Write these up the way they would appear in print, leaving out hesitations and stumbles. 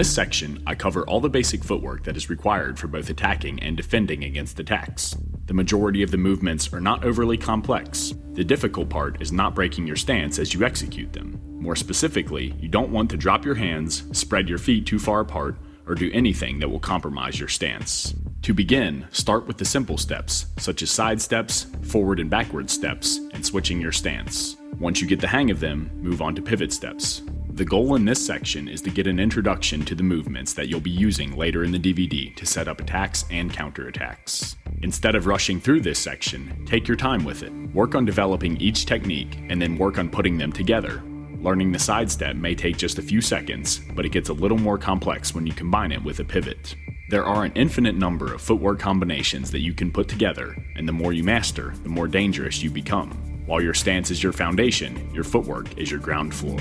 this section, I cover all the basic footwork that is required for both attacking and defending against attacks. The majority of the movements are not overly complex. The difficult part is not breaking your stance as you execute them. More specifically, you don't want to drop your hands, spread your feet too far apart, or do anything that will compromise your stance. To begin, start with the simple steps, such as side steps, forward and backward steps, and switching your stance. Once you get the hang of them, move on to pivot steps. The goal in this section is to get an introduction to the movements that you'll be using later in the DVD to set up attacks and counterattacks. Instead of rushing through this section, take your time with it. Work on developing each technique and then work on putting them together. Learning the side step may take just a few seconds, but it gets a little more complex when you combine it with a pivot. There are an infinite number of footwork combinations that you can put together, and the more you master, the more dangerous you become. While your stance is your foundation, your footwork is your ground floor.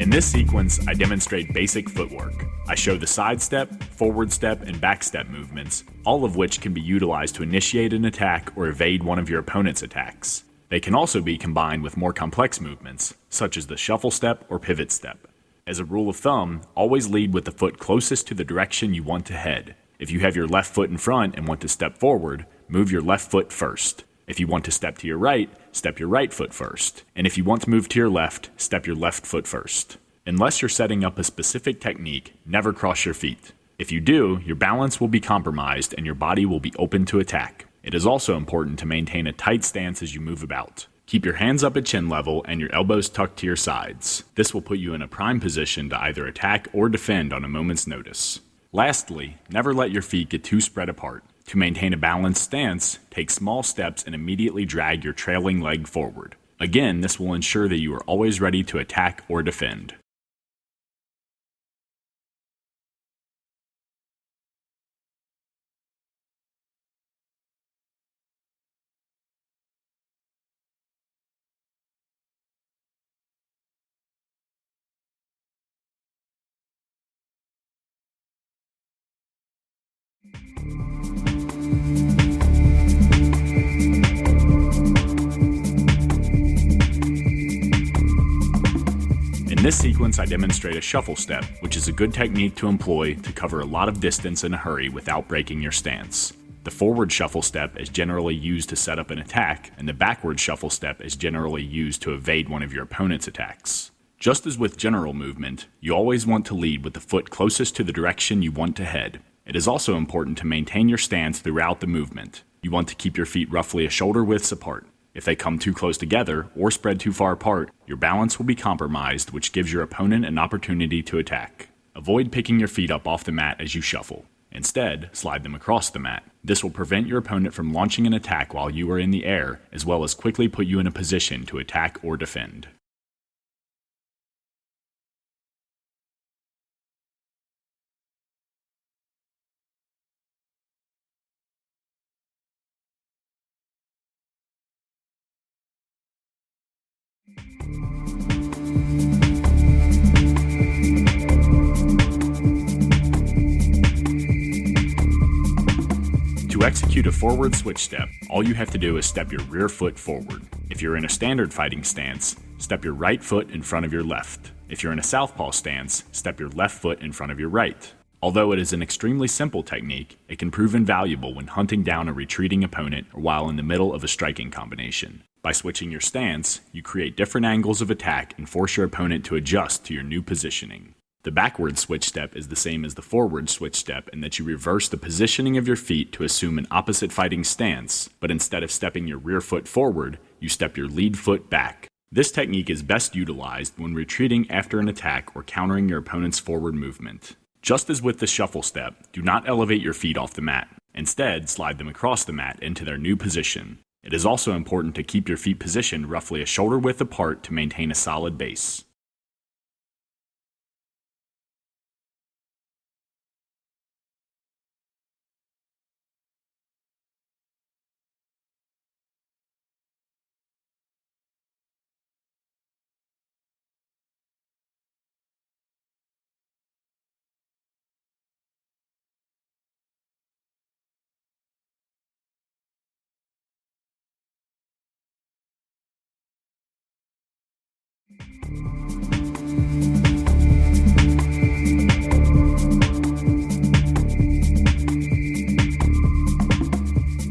In this sequence, I demonstrate basic footwork. I show the side step, forward step, and back step movements, all of which can be utilized to initiate an attack or evade one of your opponent's attacks. They can also be combined with more complex movements, such as the shuffle step or pivot step. As a rule of thumb, always lead with the foot closest to the direction you want to head. If you have your left foot in front and want to step forward, move your left foot first. If you want to step to your right, step your right foot first. And if you want to move to your left, step your left foot first. Unless you're setting up a specific technique, never cross your feet. If you do, your balance will be compromised and your body will be open to attack. It is also important to maintain a tight stance as you move about. Keep your hands up at chin level and your elbows tucked to your sides. This will put you in a prime position to either attack or defend on a moment's notice. Lastly, never let your feet get too spread apart. To maintain a balanced stance, take small steps and immediately drag your trailing leg forward. Again, this will ensure that you are always ready to attack or defend. In this sequence, I demonstrate a shuffle step, which is a good technique to employ to cover a lot of distance in a hurry without breaking your stance. The forward shuffle step is generally used to set up an attack, and the backward shuffle step is generally used to evade one of your opponent's attacks. Just as with general movement, you always want to lead with the foot closest to the direction you want to head. It is also important to maintain your stance throughout the movement. You want to keep your feet roughly a shoulder width apart. If they come too close together or spread too far apart, your balance will be compromised, which gives your opponent an opportunity to attack. Avoid picking your feet up off the mat as you shuffle. Instead, slide them across the mat. This will prevent your opponent from launching an attack while you are in the air, as well as quickly put you in a position to attack or defend. To execute a forward switch step, all you have to do is step your rear foot forward. If you're in a standard fighting stance, step your right foot in front of your left. If you're in a southpaw stance, step your left foot in front of your right. Although it is an extremely simple technique, it can prove invaluable when hunting down a retreating opponent or while in the middle of a striking combination. By switching your stance, you create different angles of attack and force your opponent to adjust to your new positioning. The backward switch step is the same as the forward switch step in that you reverse the positioning of your feet to assume an opposite fighting stance, but instead of stepping your rear foot forward, you step your lead foot back. This technique is best utilized when retreating after an attack or countering your opponent's forward movement. Just as with the shuffle step, do not elevate your feet off the mat. Instead, slide them across the mat into their new position. It is also important to keep your feet positioned roughly a shoulder width apart to maintain a solid base. The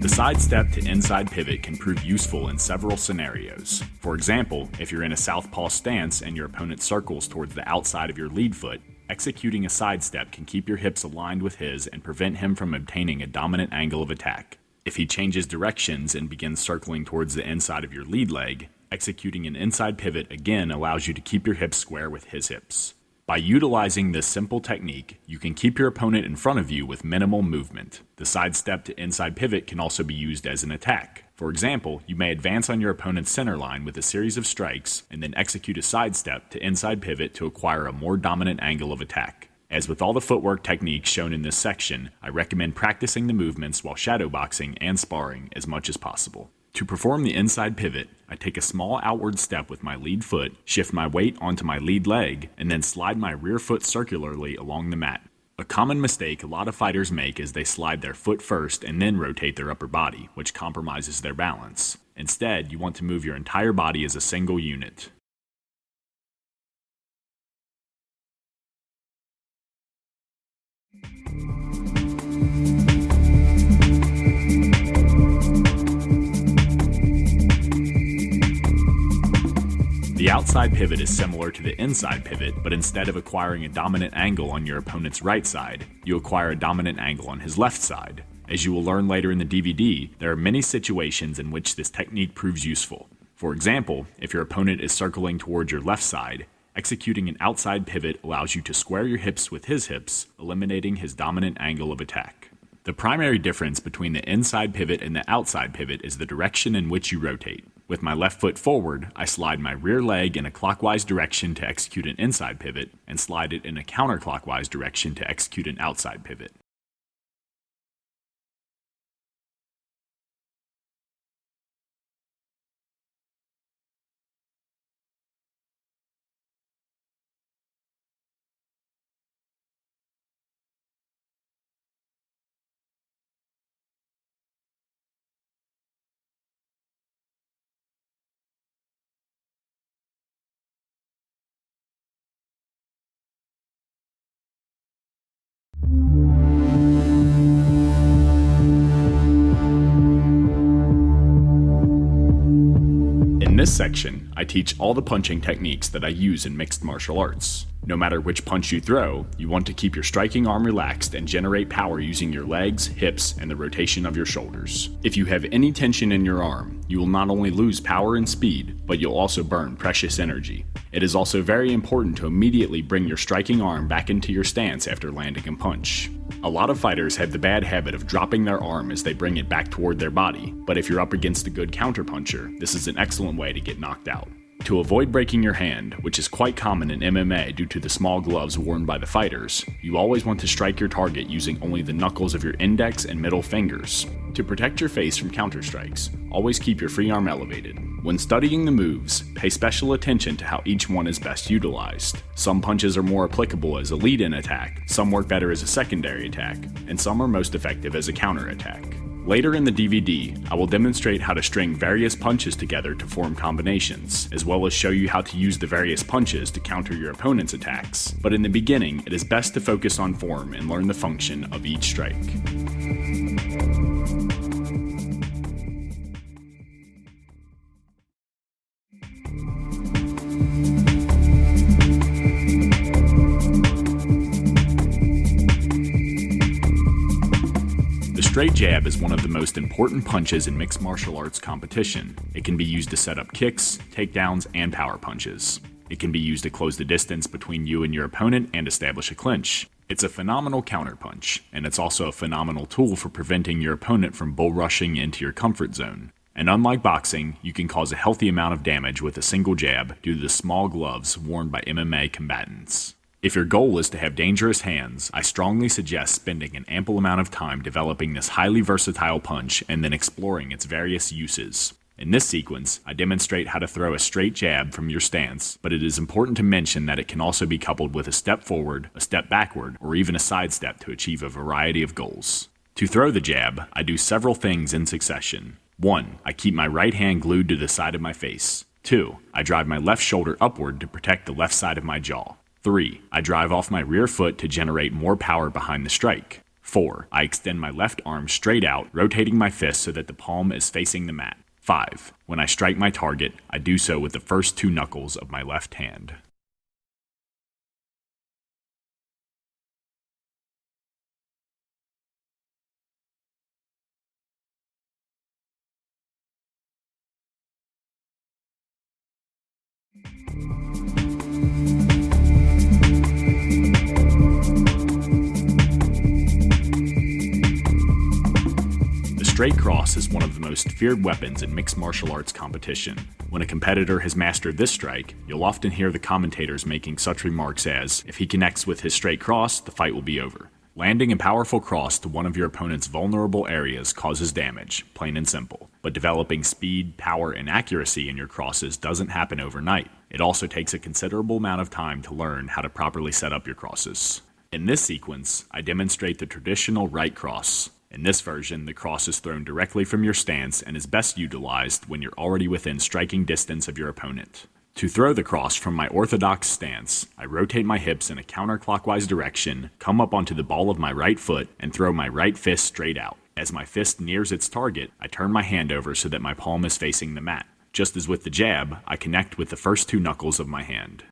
sidestep to inside pivot can prove useful in several scenarios. For example, if you're in a southpaw stance and your opponent circles towards the outside of your lead foot, executing a sidestep can keep your hips aligned with his and prevent him from obtaining a dominant angle of attack. If he changes directions and begins circling towards the inside of your lead leg, executing an inside pivot again allows you to keep your hips square with his hips. By utilizing this simple technique, you can keep your opponent in front of you with minimal movement. The sidestep to inside pivot can also be used as an attack. For example, you may advance on your opponent's center line with a series of strikes and then execute a sidestep to inside pivot to acquire a more dominant angle of attack. As with all the footwork techniques shown in this section, I recommend practicing the movements while shadowboxing and sparring as much as possible. To perform the inside pivot, I take a small outward step with my lead foot, shift my weight onto my lead leg, and then slide my rear foot circularly along the mat. A common mistake a lot of fighters make is they slide their foot first and then rotate their upper body, which compromises their balance. Instead, you want to move your entire body as a single unit. The outside pivot is similar to the inside pivot, but instead of acquiring a dominant angle on your opponent's right side, you acquire a dominant angle on his left side. As you will learn later in the DVD, there are many situations in which this technique proves useful. For example, if your opponent is circling towards your left side, executing an outside pivot allows you to square your hips with his hips, eliminating his dominant angle of attack. The primary difference between the inside pivot and the outside pivot is the direction in which you rotate. With my left foot forward, I slide my rear leg in a clockwise direction to execute an inside pivot, and slide it in a counterclockwise direction to execute an outside pivot. In this section, I teach all the punching techniques that I use in mixed martial arts. No matter which punch you throw, you want to keep your striking arm relaxed and generate power using your legs, hips, and the rotation of your shoulders. If you have any tension in your arm, you will not only lose power and speed, but you'll also burn precious energy. It is also very important to immediately bring your striking arm back into your stance after landing a punch. A lot of fighters have the bad habit of dropping their arm as they bring it back toward their body, but if you're up against a good counterpuncher, this is an excellent way to get knocked out. To avoid breaking your hand, which is quite common in MMA due to the small gloves worn by the fighters, you always want to strike your target using only the knuckles of your index and middle fingers. To protect your face from counter strikes, always keep your free arm elevated. When studying the moves, pay special attention to how each one is best utilized. Some punches are more applicable as a lead-in attack, some work better as a secondary attack, and some are most effective as a counter attack. Later in the DVD, I will demonstrate how to string various punches together to form combinations, as well as show you how to use the various punches to counter your opponent's attacks. But in the beginning, it is best to focus on form and learn the function of each strike. The straight jab is one of the most important punches in mixed martial arts competition. It can be used to set up kicks, takedowns, and power punches. It can be used to close the distance between you and your opponent and establish a clinch. It's a phenomenal counterpunch, and it's also a phenomenal tool for preventing your opponent from bull rushing into your comfort zone. And unlike boxing, you can cause a healthy amount of damage with a single jab due to the small gloves worn by MMA combatants. If your goal is to have dangerous hands, I strongly suggest spending an ample amount of time developing this highly versatile punch and then exploring its various uses. In this sequence, I demonstrate how to throw a straight jab from your stance, but it is important to mention that it can also be coupled with a step forward, a step backward, or even a sidestep to achieve a variety of goals. To throw the jab, I do several things in succession. 1. I keep my right hand glued to the side of my face. 2. I drive my left shoulder upward to protect the left side of my jaw. 3. I drive off my rear foot to generate more power behind the strike. 4. I extend my left arm straight out, rotating my fist so that the palm is facing the mat. 5. When I strike my target, I do so with the first 2 knuckles of my left hand. The straight cross is one of the most feared weapons in mixed martial arts competition. When a competitor has mastered this strike, you'll often hear the commentators making such remarks as, if he connects with his straight cross, the fight will be over. Landing a powerful cross to one of your opponent's vulnerable areas causes damage, plain and simple. But developing speed, power, and accuracy in your crosses doesn't happen overnight. It also takes a considerable amount of time to learn how to properly set up your crosses. In this sequence, I demonstrate the traditional right cross. In this version, the cross is thrown directly from your stance and is best utilized when you're already within striking distance of your opponent. To throw the cross from my orthodox stance, I rotate my hips in a counterclockwise direction, come up onto the ball of my right foot, and throw my right fist straight out. As my fist nears its target, I turn my hand over so that my palm is facing the mat. Just as with the jab, I connect with the first 2 knuckles of my hand.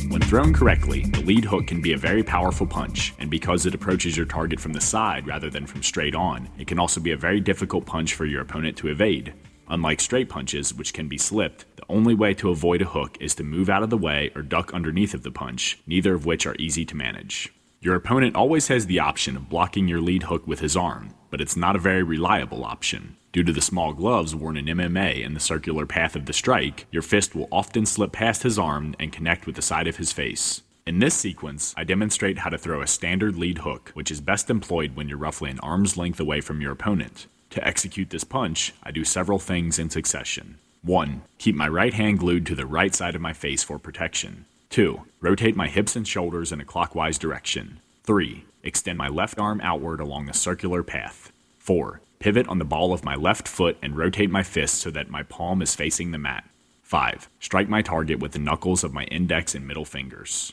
When thrown correctly, the lead hook can be a very powerful punch, and because it approaches your target from the side rather than from straight on, it can also be a very difficult punch for your opponent to evade. Unlike straight punches, which can be slipped, the only way to avoid a hook is to move out of the way or duck underneath of the punch, neither of which are easy to manage. Your opponent always has the option of blocking your lead hook with his arm, but it's not a very reliable option. Due to the small gloves worn in MMA and the circular path of the strike, your fist will often slip past his arm and connect with the side of his face. In this sequence, I demonstrate how to throw a standard lead hook, which is best employed when you're roughly an arm's length away from your opponent. To execute this punch, I do several things in succession. 1. Keep my right hand glued to the right side of my face for protection. 2. Rotate my hips and shoulders in a clockwise direction. 3. Extend my left arm outward along a circular path. 4. Pivot on the ball of my left foot and rotate my fist so that my palm is facing the mat. 5. Strike my target with the knuckles of my index and middle fingers.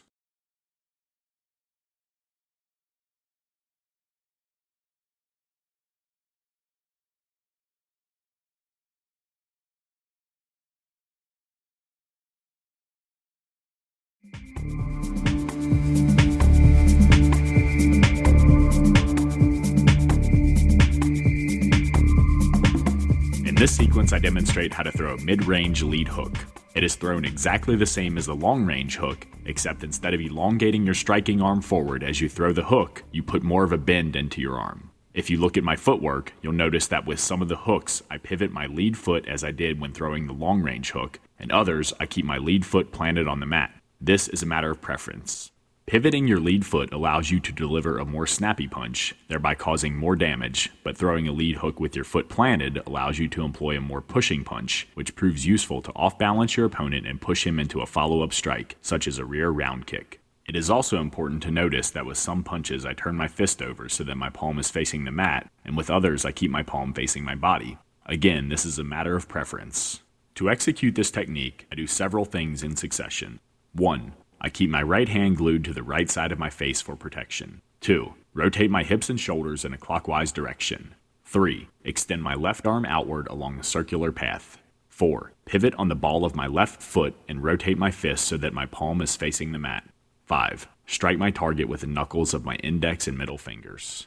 In this sequence, I demonstrate how to throw a mid-range lead hook. It is thrown exactly the same as the long-range hook, except instead of elongating your striking arm forward as you throw the hook, you put more of a bend into your arm. If you look at my footwork, you'll notice that with some of the hooks, I pivot my lead foot as I did when throwing the long-range hook, and others, I keep my lead foot planted on the mat. This is a matter of preference. Pivoting your lead foot allows you to deliver a more snappy punch, thereby causing more damage, but throwing a lead hook with your foot planted allows you to employ a more pushing punch, which proves useful to off-balance your opponent and push him into a follow-up strike, such as a rear round kick. It is also important to notice that with some punches I turn my fist over so that my palm is facing the mat, and with others I keep my palm facing my body. Again, this is a matter of preference. To execute this technique, I do several things in succession. 1. I keep my right hand glued to the right side of my face for protection. 2. Rotate my hips and shoulders in a clockwise direction. 3. Extend my left arm outward along a circular path. 4. Pivot on the ball of my left foot and rotate my fist so that my palm is facing the mat. 5. Strike my target with the knuckles of my index and middle fingers.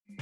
In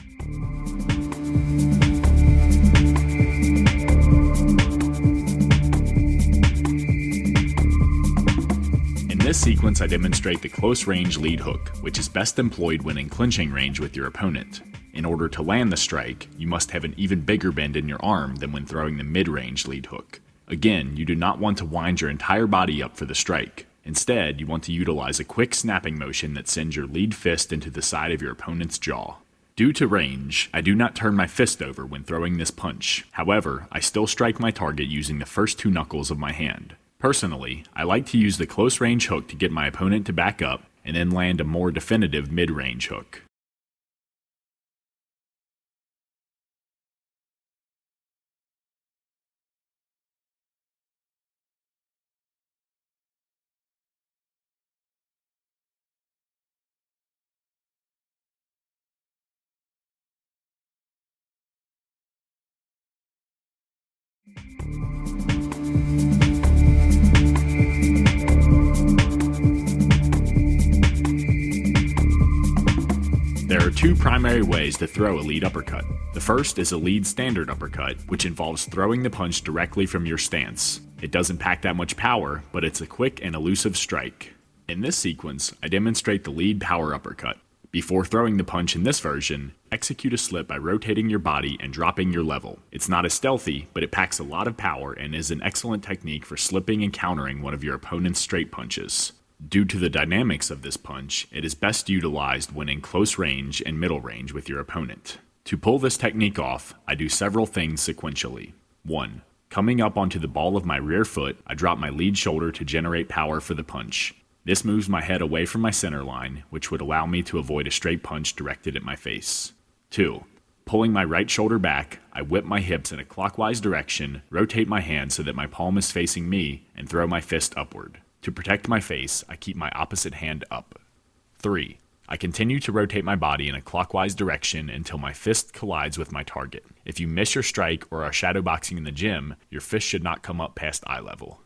this sequence, I demonstrate the close-range lead hook, which is best employed when in clinching range with your opponent. In order to land the strike, you must have an even bigger bend in your arm than when throwing the mid-range lead hook. Again, you do not want to wind your entire body up for the strike. Instead, you want to utilize a quick snapping motion that sends your lead fist into the side of your opponent's jaw. Due to range, I do not turn my fist over when throwing this punch. However, I still strike my target using the first two knuckles of my hand. Personally, I like to use the close-range hook to get my opponent to back up and then land a more definitive mid-range hook. There are two primary ways to throw a lead uppercut. The first is a lead standard uppercut, which involves throwing the punch directly from your stance. It doesn't pack that much power, but it's a quick and elusive strike. In this sequence, I demonstrate the lead power uppercut. Before throwing the punch in this version, execute a slip by rotating your body and dropping your level. It's not as stealthy, but it packs a lot of power and is an excellent technique for slipping and countering one of your opponent's straight punches. Due to the dynamics of this punch, it is best utilized when in close range and middle range with your opponent. To pull this technique off, I do several things sequentially. 1. Coming up onto the ball of my rear foot, I drop my lead shoulder to generate power for the punch. This moves my head away from my center line, which would allow me to avoid a straight punch directed at my face. 2. Pulling my right shoulder back, I whip my hips in a clockwise direction, rotate my hand so that my palm is facing me, and throw my fist upward. To protect my face, I keep my opposite hand up. 3. I continue to rotate my body in a clockwise direction until my fist collides with my target. If you miss your strike or are shadowboxing in the gym, your fist should not come up past eye level.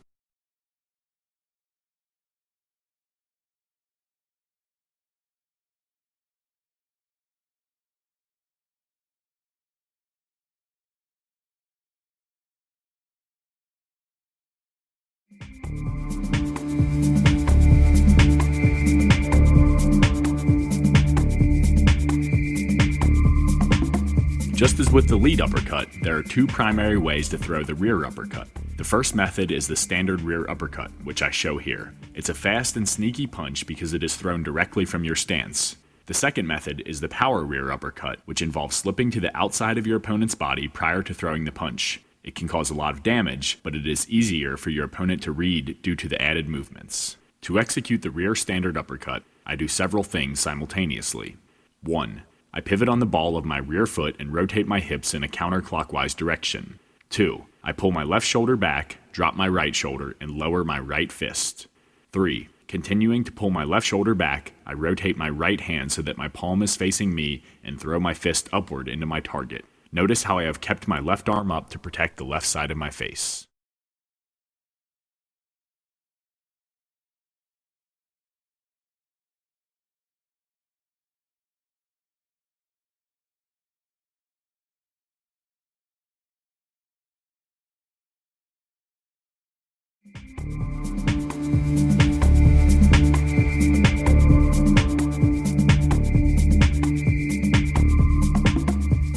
Just as with the lead uppercut, there are two primary ways to throw the rear uppercut. The first method is the standard rear uppercut, which I show here. It's a fast and sneaky punch because it is thrown directly from your stance. The second method is the power rear uppercut, which involves slipping to the outside of your opponent's body prior to throwing the punch. It can cause a lot of damage, but it is easier for your opponent to read due to the added movements. To execute the rear standard uppercut, I do several things simultaneously. 1. I pivot on the ball of my rear foot and rotate my hips in a counterclockwise direction. 2. I pull my left shoulder back, drop my right shoulder, and lower my right fist. 3. Continuing to pull my left shoulder back, I rotate my right hand so that my palm is facing me and throw my fist upward into my target. Notice how I have kept my left arm up to protect the left side of my face.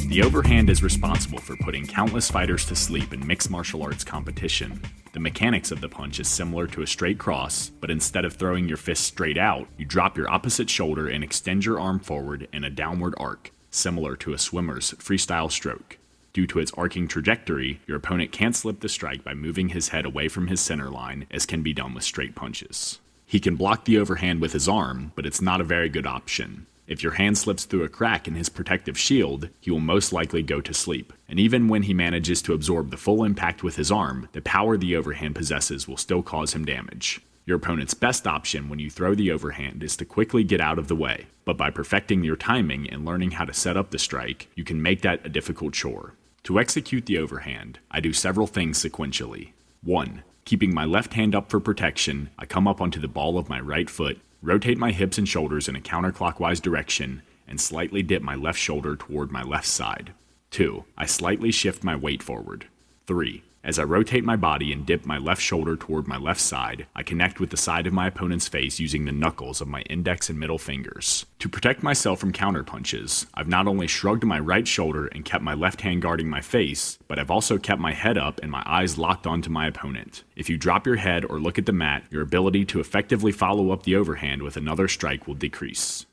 The overhand is responsible for putting countless fighters to sleep in mixed martial arts competition. The mechanics of the punch is similar to a straight cross, but instead of throwing your fist straight out, you drop your opposite shoulder and extend your arm forward in a downward arc, similar to a swimmer's freestyle stroke. Due to its arcing trajectory, your opponent can't slip the strike by moving his head away from his center line, as can be done with straight punches. He can block the overhand with his arm, but it's not a very good option. If your hand slips through a crack in his protective shield, he will most likely go to sleep. And even when he manages to absorb the full impact with his arm, the power the overhand possesses will still cause him damage. Your opponent's best option when you throw the overhand is to quickly get out of the way, but by perfecting your timing and learning how to set up the strike, you can make that a difficult chore. To execute the overhand, I do several things sequentially. 1. Keeping my left hand up for protection, I come up onto the ball of my right foot, rotate my hips and shoulders in a counterclockwise direction, and slightly dip my left shoulder toward my left side. 2. I slightly shift my weight forward. 3. As I rotate my body and dip my left shoulder toward my left side, I connect with the side of my opponent's face using the knuckles of my index and middle fingers. To protect myself from counterpunches, I've not only shrugged my right shoulder and kept my left hand guarding my face, but I've also kept my head up and my eyes locked onto my opponent. If you drop your head or look at the mat, your ability to effectively follow up the overhand with another strike will decrease.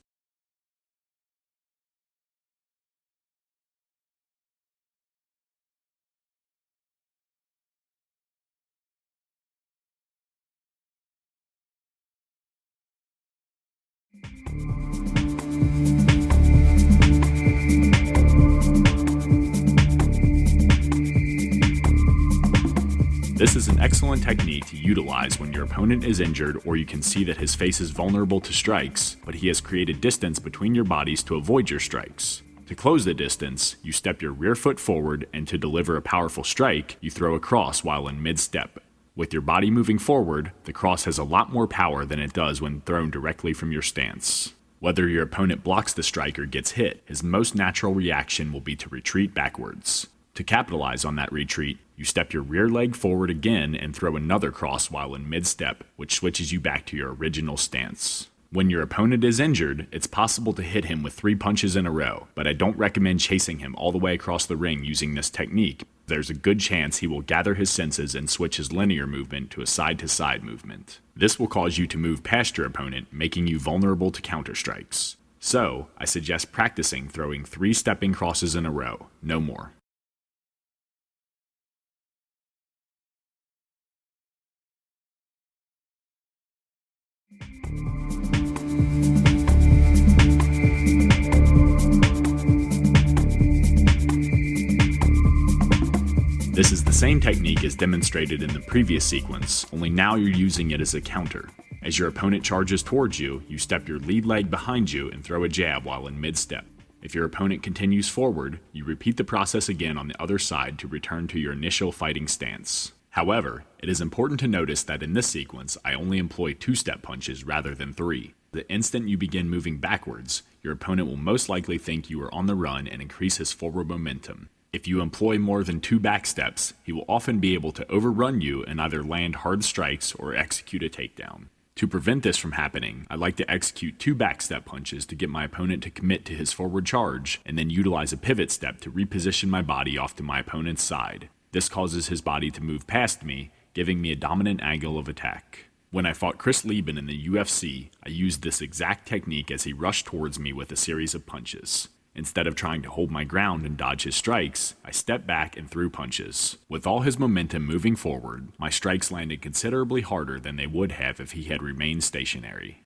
This is an excellent technique to utilize when your opponent is injured or you can see that his face is vulnerable to strikes, but he has created distance between your bodies to avoid your strikes. To close the distance, you step your rear foot forward, and to deliver a powerful strike, you throw a cross while in mid-step. With your body moving forward, the cross has a lot more power than it does when thrown directly from your stance. Whether your opponent blocks the strike or gets hit, his most natural reaction will be to retreat backwards. To capitalize on that retreat, you step your rear leg forward again and throw another cross while in mid-step, which switches you back to your original stance. When your opponent is injured, it's possible to hit him with 3 punches in a row, but I don't recommend chasing him all the way across the ring using this technique. There's a good chance he will gather his senses and switch his linear movement to a side-to-side movement. This will cause you to move past your opponent, making you vulnerable to counter-strikes. So, I suggest practicing throwing 3 stepping crosses in a row, no more. This is the same technique as demonstrated in the previous sequence, only now you're using it as a counter. As your opponent charges towards you, you step your lead leg behind you and throw a jab while in mid-step. If your opponent continues forward, you repeat the process again on the other side to return to your initial fighting stance. However, it is important to notice that in this sequence, I only employ 2-step punches rather than 3. The instant you begin moving backwards, your opponent will most likely think you are on the run and increase his forward momentum. If you employ more than 2 back steps, he will often be able to overrun you and either land hard strikes or execute a takedown. To prevent this from happening, I like to execute 2 back step punches to get my opponent to commit to his forward charge, and then utilize a pivot step to reposition my body off to my opponent's side. This causes his body to move past me, giving me a dominant angle of attack. When I fought Chris Lieben in the UFC, I used this exact technique as he rushed towards me with a series of punches. Instead of trying to hold my ground and dodge his strikes, I stepped back and threw punches. With all his momentum moving forward, my strikes landed considerably harder than they would have if he had remained stationary.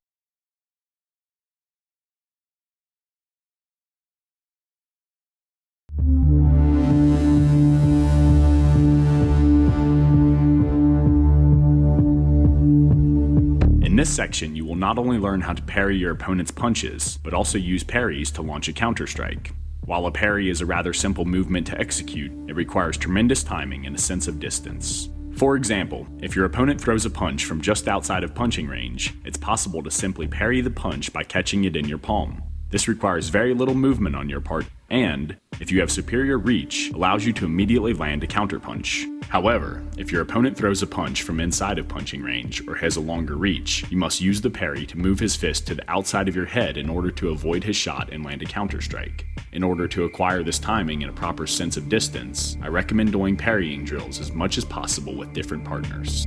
In this section, you will not only learn how to parry your opponent's punches, but also use parries to launch a counterstrike. While a parry is a rather simple movement to execute, it requires tremendous timing and a sense of distance. For example, if your opponent throws a punch from just outside of punching range, it's possible to simply parry the punch by catching it in your palm. This requires very little movement on your part, and, if you have superior reach, allows you to immediately land a counterpunch. However, if your opponent throws a punch from inside of punching range or has a longer reach, you must use the parry to move his fist to the outside of your head in order to avoid his shot and land a counterstrike. In order to acquire this timing and a proper sense of distance, I recommend doing parrying drills as much as possible with different partners.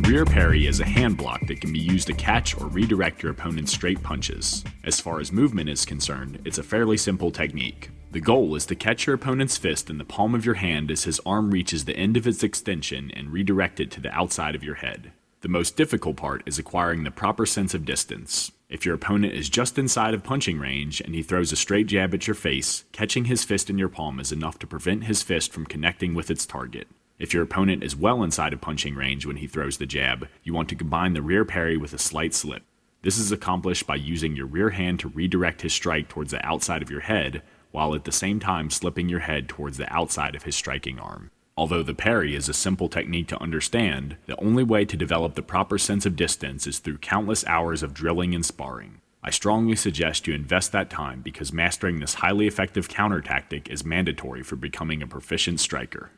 Rear parry is a hand block that can be used to catch or redirect your opponent's straight punches. As far as movement is concerned, it's a fairly simple technique. The goal is to catch your opponent's fist in the palm of your hand as his arm reaches the end of its extension and redirect it to the outside of your head. The most difficult part is acquiring the proper sense of distance. If your opponent is just inside of punching range and he throws a straight jab at your face, catching his fist in your palm is enough to prevent his fist from connecting with its target. If your opponent is well inside of punching range when he throws the jab, you want to combine the rear parry with a slight slip. This is accomplished by using your rear hand to redirect his strike towards the outside of your head, while at the same time slipping your head towards the outside of his striking arm. Although the parry is a simple technique to understand, the only way to develop the proper sense of distance is through countless hours of drilling and sparring. I strongly suggest you invest that time because mastering this highly effective counter tactic is mandatory for becoming a proficient striker.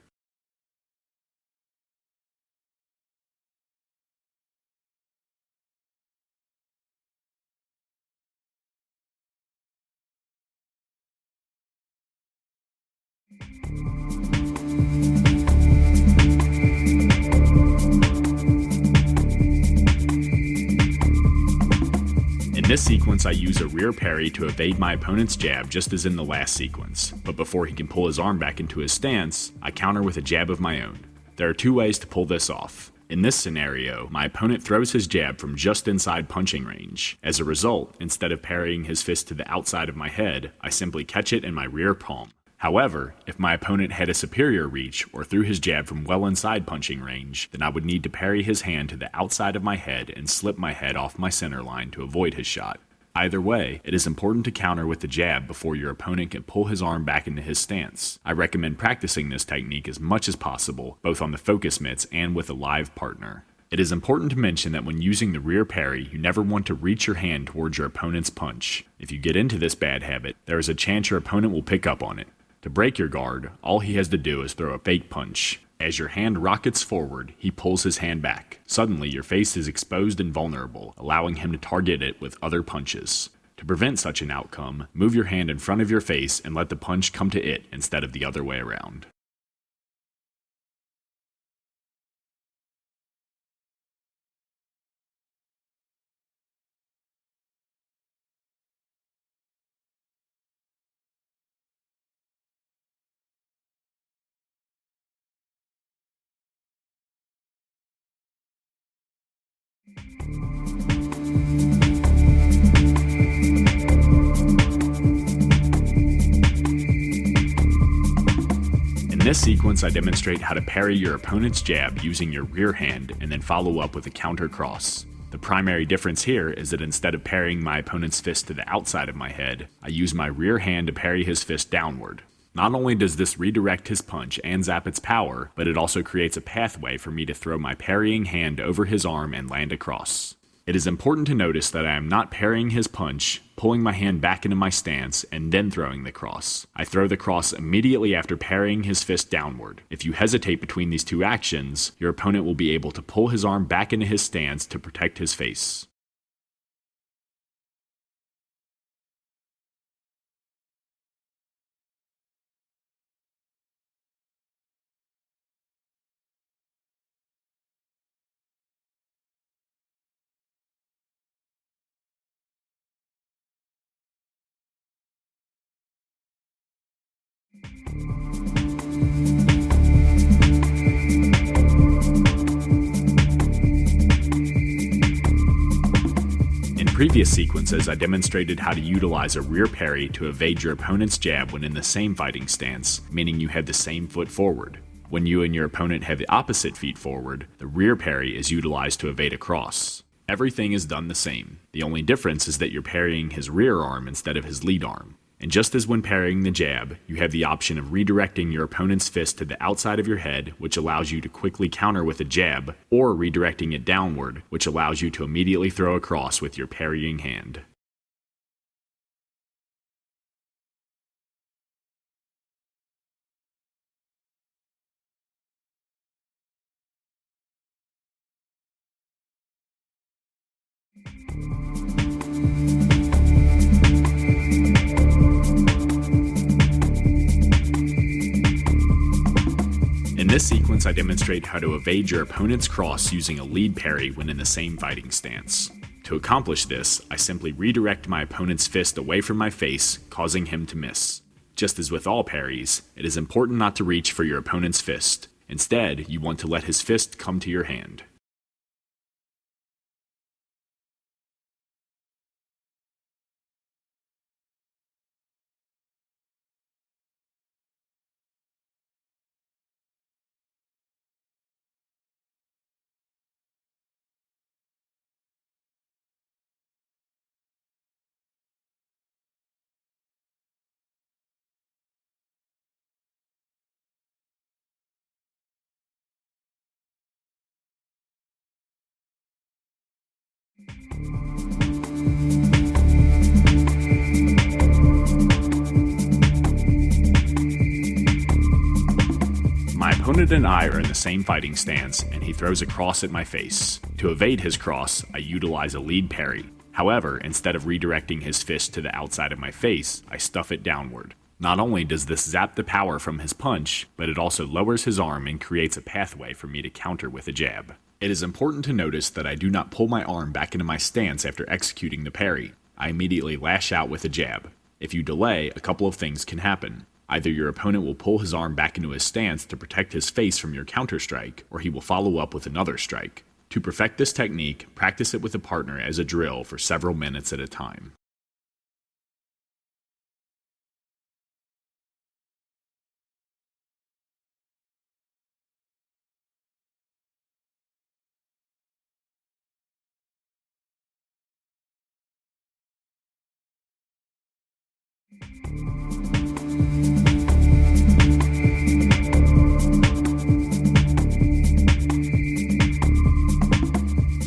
In this sequence, I use a rear parry to evade my opponent's jab just as in the last sequence, but before he can pull his arm back into his stance, I counter with a jab of my own. There are two ways to pull this off. In this scenario, my opponent throws his jab from just inside punching range. As a result, instead of parrying his fist to the outside of my head, I simply catch it in my rear palm. However, if my opponent had a superior reach or threw his jab from well inside punching range, then I would need to parry his hand to the outside of my head and slip my head off my center line to avoid his shot. Either way, it is important to counter with the jab before your opponent can pull his arm back into his stance. I recommend practicing this technique as much as possible, both on the focus mitts and with a live partner. It is important to mention that when using the rear parry, you never want to reach your hand towards your opponent's punch. If you get into this bad habit, there is a chance your opponent will pick up on it. To break your guard, all he has to do is throw a fake punch. As your hand rockets forward, he pulls his hand back. Suddenly, your face is exposed and vulnerable, allowing him to target it with other punches. To prevent such an outcome, move your hand in front of your face and let the punch come to it instead of the other way around. In this sequence, I demonstrate how to parry your opponent's jab using your rear hand and then follow up with a counter cross. The primary difference here is that instead of parrying my opponent's fist to the outside of my head, I use my rear hand to parry his fist downward. Not only does this redirect his punch and zap its power, but it also creates a pathway for me to throw my parrying hand over his arm and land across. It is important to notice that I am not parrying his punch, pulling my hand back into my stance, and then throwing the cross. I throw the cross immediately after parrying his fist downward. If you hesitate between these two actions, your opponent will be able to pull his arm back into his stance to protect his face. In previous sequences, I demonstrated how to utilize a rear parry to evade your opponent's jab when in the same fighting stance, meaning you have the same foot forward. When you and your opponent have the opposite feet forward, the rear parry is utilized to evade a cross. Everything is done the same. The only difference is that you're parrying his rear arm instead of his lead arm. And just as when parrying the jab, you have the option of redirecting your opponent's fist to the outside of your head, which allows you to quickly counter with a jab, or redirecting it downward, which allows you to immediately throw a cross with your parrying hand. In this sequence, I demonstrate how to evade your opponent's cross using a lead parry when in the same fighting stance. To accomplish this, I simply redirect my opponent's fist away from my face, causing him to miss. Just as with all parries, it is important not to reach for your opponent's fist. Instead, you want to let his fist come to your hand. opponent and I are in the same fighting stance, and he throws a cross at my face. To evade his cross, I utilize a lead parry. However, instead of redirecting his fist to the outside of my face, I stuff it downward. Not only does this zap the power from his punch, but it also lowers his arm and creates a pathway for me to counter with a jab. It is important to notice that I do not pull my arm back into my stance after executing the parry. I immediately lash out with a jab. If you delay, a couple of things can happen. Either your opponent will pull his arm back into his stance to protect his face from your counter strike, or he will follow up with another strike. To perfect this technique, practice it with a partner as a drill for several minutes at a time.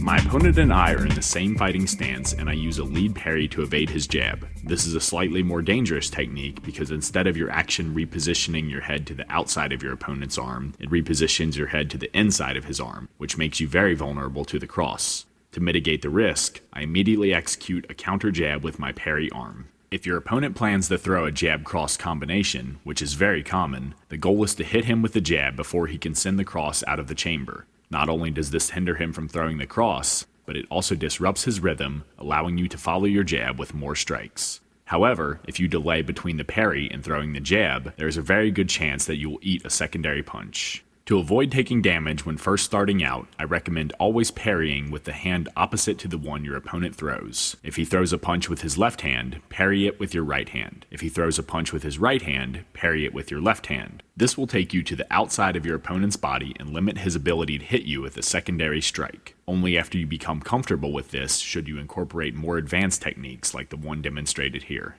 My opponent and I are in the same fighting stance, and I use a lead parry to evade his jab. This is a slightly more dangerous technique because instead of your action repositioning your head to the outside of your opponent's arm, it repositions your head to the inside of his arm, which makes you very vulnerable to the cross. To mitigate the risk, I immediately execute a counter jab with my parry arm. If your opponent plans to throw a jab-cross combination, which is very common, the goal is to hit him with the jab before he can send the cross out of the chamber. Not only does this hinder him from throwing the cross, but it also disrupts his rhythm, allowing you to follow your jab with more strikes. However, if you delay between the parry and throwing the jab, there is a very good chance that you will eat a secondary punch. To avoid taking damage when first starting out, I recommend always parrying with the hand opposite to the one your opponent throws. If he throws a punch with his left hand, parry it with your right hand. If he throws a punch with his right hand, parry it with your left hand. This will take you to the outside of your opponent's body and limit his ability to hit you with a secondary strike. Only after you become comfortable with this should you incorporate more advanced techniques like the one demonstrated here.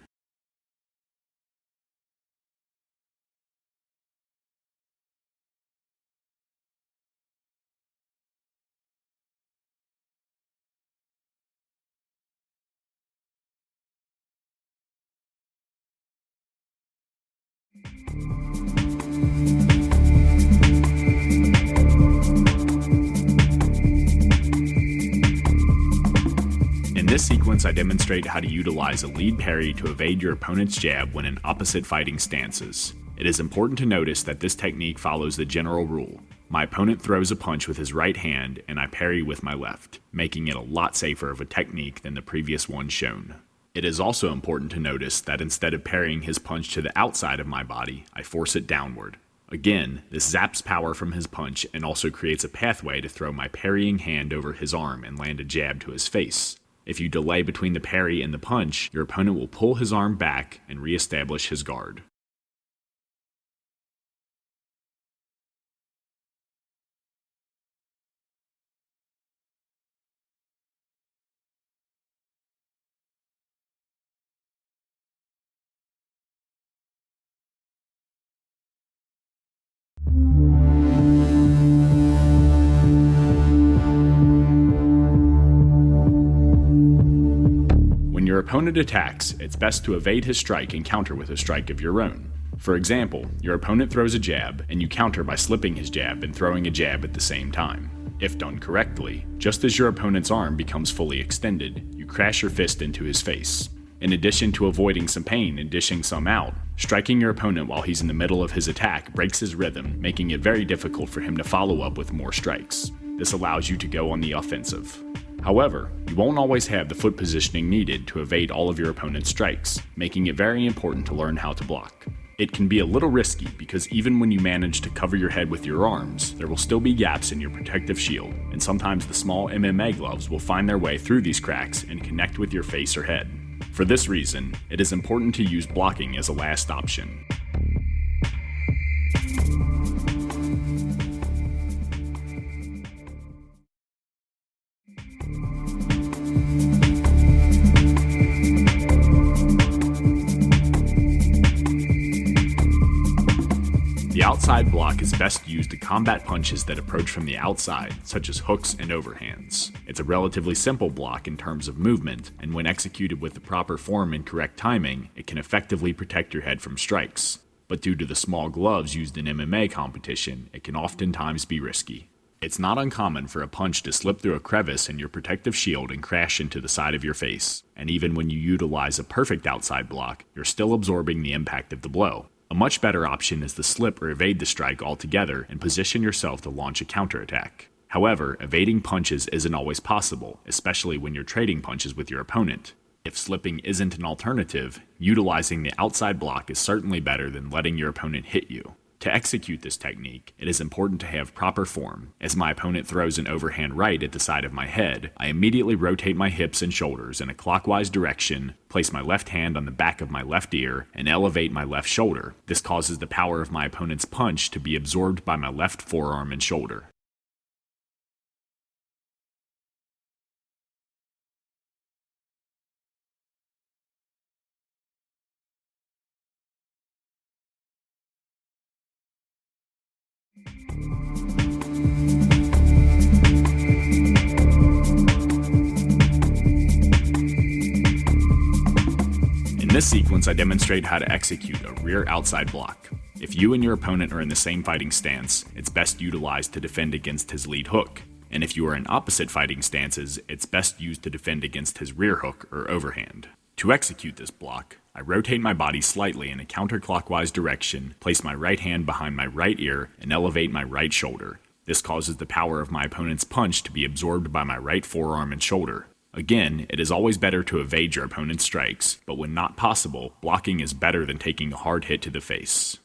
In this sequence, I demonstrate how to utilize a lead parry to evade your opponent's jab when in opposite fighting stances. It is important to notice that this technique follows the general rule. My opponent throws a punch with his right hand and I parry with my left, making it a lot safer of a technique than the previous one shown. It is also important to notice that instead of parrying his punch to the outside of my body, I force it downward. Again, this zaps power from his punch and also creates a pathway to throw my parrying hand over his arm and land a jab to his face. If you delay between the parry and the punch, your opponent will pull his arm back and re-establish his guard. When your opponent attacks, it's best to evade his strike and counter with a strike of your own. For example, your opponent throws a jab, and you counter by slipping his jab and throwing a jab at the same time. If done correctly, just as your opponent's arm becomes fully extended, you crash your fist into his face. In addition to avoiding some pain and dishing some out, striking your opponent while he's in the middle of his attack breaks his rhythm, making it very difficult for him to follow up with more strikes. This allows you to go on the offensive. However, you won't always have the foot positioning needed to evade all of your opponent's strikes, making it very important to learn how to block. It can be a little risky because even when you manage to cover your head with your arms, there will still be gaps in your protective shield, and sometimes the small MMA gloves will find their way through these cracks and connect with your face or head. For this reason, it is important to use blocking as a last option. The outside block is best used to combat punches that approach from the outside, such as hooks and overhands. It's a relatively simple block in terms of movement, and when executed with the proper form and correct timing, it can effectively protect your head from strikes. but due to the small gloves used in MMA competition, it can oftentimes be risky. It's not uncommon for a punch to slip through a crevice in your protective shield and crash into the side of your face, and even when you utilize a perfect outside block, you're still absorbing the impact of the blow. A much better option is to slip or evade the strike altogether and position yourself to launch a counterattack. However, evading punches isn't always possible, especially when you're trading punches with your opponent. If slipping isn't an alternative, utilizing the outside block is certainly better than letting your opponent hit you. To execute this technique, it is important to have proper form. As my opponent throws an overhand right at the side of my head, I immediately rotate my hips and shoulders in a clockwise direction, place my left hand on the back of my left ear, and elevate my left shoulder. This causes the power of my opponent's punch to be absorbed by my left forearm and shoulder. In this sequence, I demonstrate how to execute a rear outside block. If you and your opponent are in the same fighting stance, it's best utilized to defend against his lead hook. And if you are in opposite fighting stances, it's best used to defend against his rear hook or overhand. To execute this block, I rotate my body slightly in a counterclockwise direction, place my right hand behind my right ear, and elevate my right shoulder. This causes the power of my opponent's punch to be absorbed by my right forearm and shoulder. Again, it is always better to evade your opponent's strikes, but when not possible, blocking is better than taking a hard hit to the face.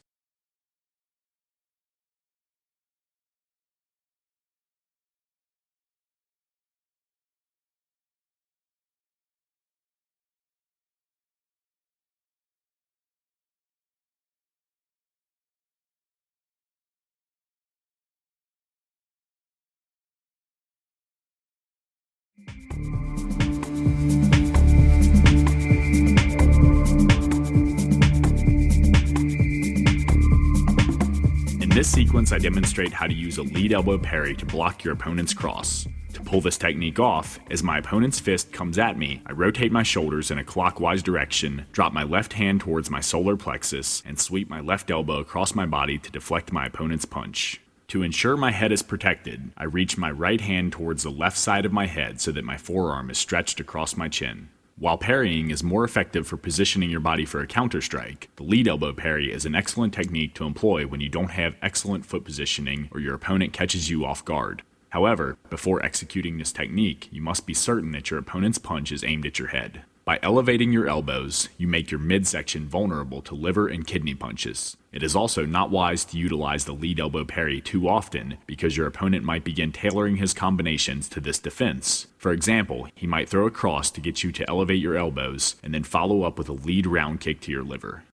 In this sequence, I demonstrate how to use a lead elbow parry to block your opponent's cross. To pull this technique off, as my opponent's fist comes at me, I rotate my shoulders in a clockwise direction, drop my left hand towards my solar plexus, and sweep my left elbow across my body to deflect my opponent's punch. To ensure my head is protected, I reach my right hand towards the left side of my head so that my forearm is stretched across my chin. While parrying is more effective for positioning your body for a counter-strike, the lead elbow parry is an excellent technique to employ when you don't have excellent foot positioning or your opponent catches you off guard. However, before executing this technique, you must be certain that your opponent's punch is aimed at your head. By elevating your elbows, you make your midsection vulnerable to liver and kidney punches. It is also not wise to utilize the lead elbow parry too often because your opponent might begin tailoring his combinations to this defense. For example, he might throw a cross to get you to elevate your elbows and then follow up with a lead round kick to your liver.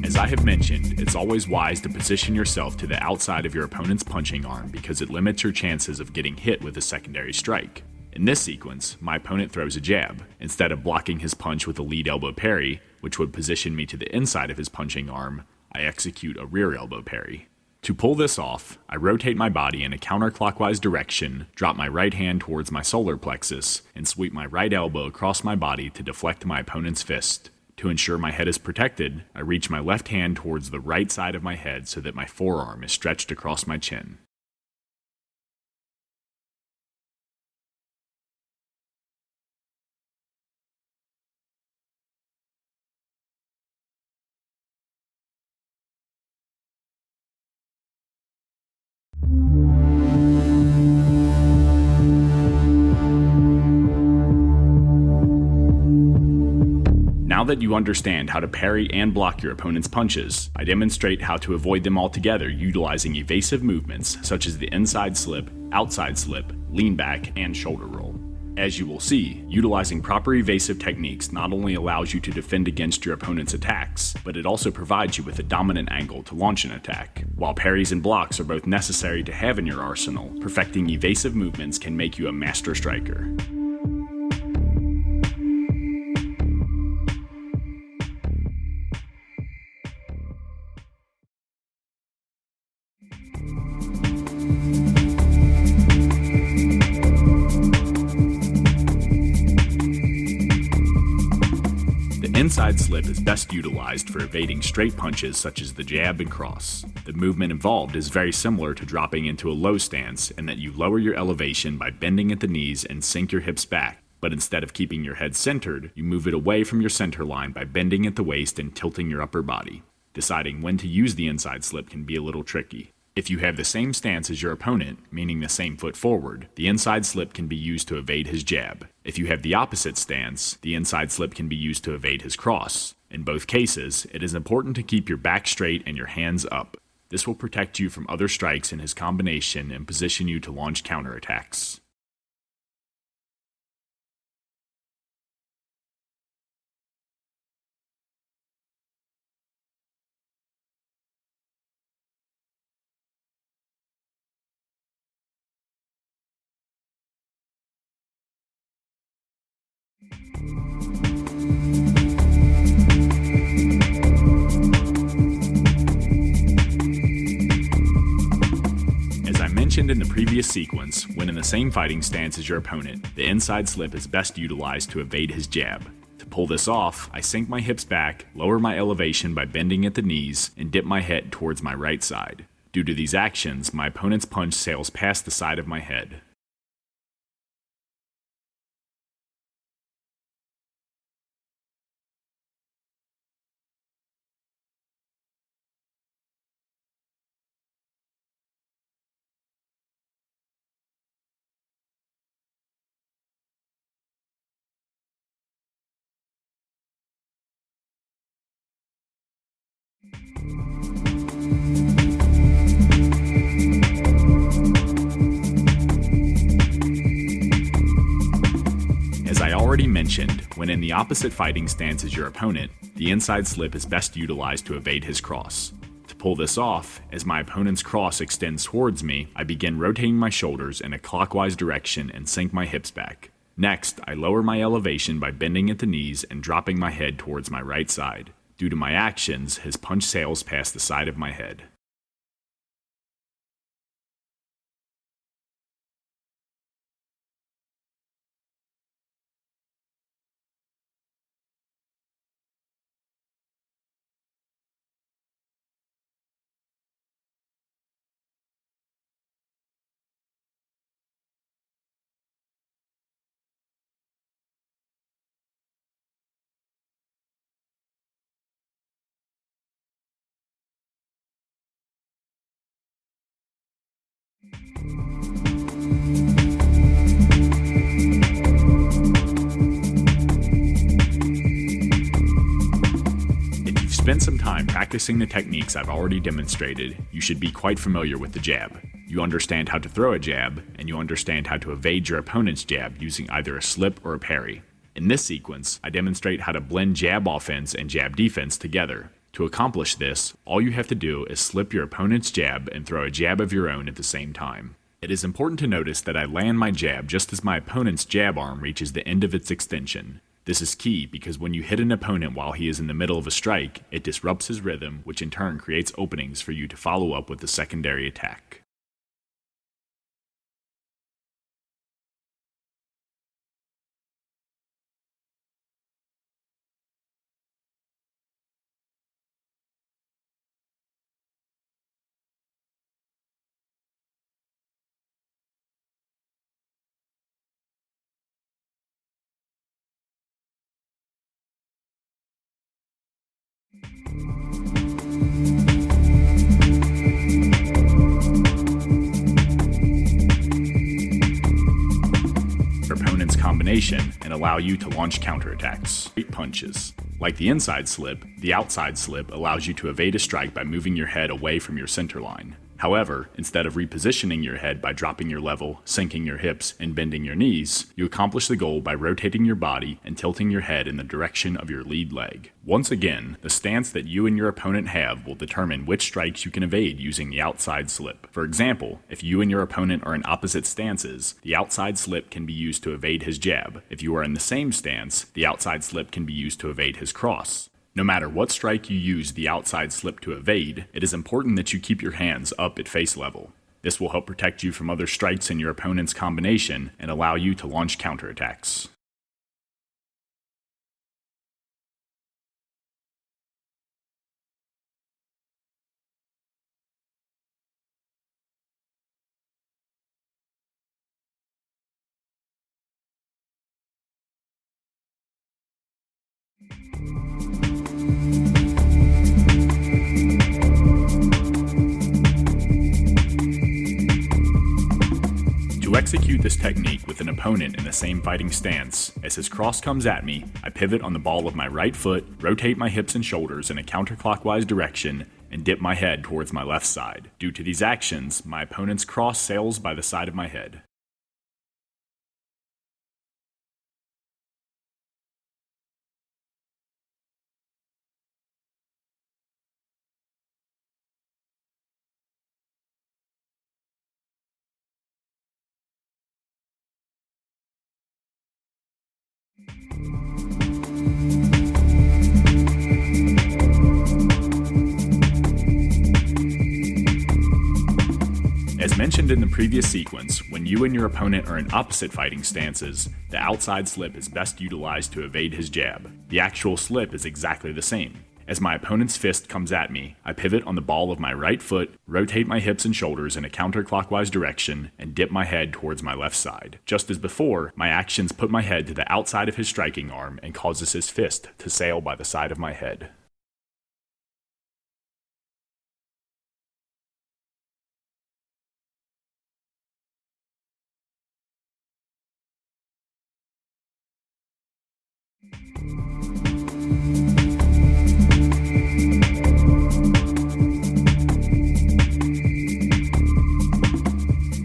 As I have mentioned, it's always wise to position yourself to the outside of your opponent's punching arm because it limits your chances of getting hit with a secondary strike. In this sequence, my opponent throws a jab. Instead of blocking his punch with a lead elbow parry, which would position me to the inside of his punching arm, I execute a rear elbow parry. To pull this off, I rotate my body in a counterclockwise direction, drop my right hand towards my solar plexus, and sweep my right elbow across my body to deflect my opponent's fist. To ensure my head is protected, I reach my left hand towards the right side of my head so that my forearm is stretched across my chin. Now that you understand how to parry and block your opponent's punches, I demonstrate how to avoid them altogether utilizing evasive movements such as the inside slip, outside slip, lean back, and shoulder roll. As you will see, utilizing proper evasive techniques not only allows you to defend against your opponent's attacks, but it also provides you with a dominant angle to launch an attack. While parries and blocks are both necessary to have in your arsenal, perfecting evasive movements can make you a master striker. The inside slip is best utilized for evading straight punches such as the jab and cross. The movement involved is very similar to dropping into a low stance in that you lower your elevation by bending at the knees and sink your hips back, but instead of keeping your head centered, you move it away from your center line by bending at the waist and tilting your upper body. Deciding when to use the inside slip can be a little tricky. If you have the same stance as your opponent, meaning the same foot forward, the inside slip can be used to evade his jab. If you have the opposite stance, the inside slip can be used to evade his cross. In both cases, it is important to keep your back straight and your hands up. This will protect you from other strikes in his combination and position you to launch counterattacks. As I mentioned in the previous sequence, when in the same fighting stance as your opponent, the inside slip is best utilized to evade his jab. To pull this off, I sink my hips back, lower my elevation by bending at the knees, and dip my head towards my right side. Due to these actions, my opponent's punch sails past the side of my head. As I already mentioned, when in the opposite fighting stance as your opponent, the inside slip is best utilized to evade his cross. To pull this off, as my opponent's cross extends towards me, I begin rotating my shoulders in a clockwise direction and sink my hips back. Next, I lower my elevation by bending at the knees and dropping my head towards my right side. Due to my actions, his punch sails past the side of my head. If you've spent some time practicing the techniques I've already demonstrated, you should be quite familiar with the jab. You understand how to throw a jab, and you understand how to evade your opponent's jab using either a slip or a parry. In this sequence, I demonstrate how to blend jab offense and jab defense together. To accomplish this, all you have to do is slip your opponent's jab and throw a jab of your own at the same time. It is important to notice that I land my jab just as my opponent's jab arm reaches the end of its extension. This is key because when you hit an opponent while he is in the middle of a strike, it disrupts his rhythm, which in turn creates openings for you to follow up with a secondary attack. Your opponent's combination and allow you to launch counterattacks. Straight punches. Like the inside slip, the outside slip allows you to evade a strike by moving your head away from your center line. However, instead of repositioning your head by dropping your level, sinking your hips, and bending your knees, you accomplish the goal by rotating your body and tilting your head in the direction of your lead leg. Once again, the stance that you and your opponent have will determine which strikes you can evade using the outside slip. For example, if you and your opponent are in opposite stances, the outside slip can be used to evade his jab. If you are in the same stance, the outside slip can be used to evade his cross. No matter what strike you use the outside slip to evade, it is important that you keep your hands up at face level. This will help protect you from other strikes in your opponent's combination and allow you to launch counterattacks. To execute this technique with an opponent in the same fighting stance, as his cross comes at me, I pivot on the ball of my right foot, rotate my hips and shoulders in a counterclockwise direction, and dip my head towards my left side. Due to these actions, my opponent's cross sails by the side of my head. As mentioned in the previous sequence, when you and your opponent are in opposite fighting stances, the outside slip is best utilized to evade his jab. The actual slip is exactly the same. As my opponent's fist comes at me, I pivot on the ball of my right foot, rotate my hips and shoulders in a counterclockwise direction, and dip my head towards my left side. Just as before, my actions put my head to the outside of his striking arm and causes his fist to sail by the side of my head.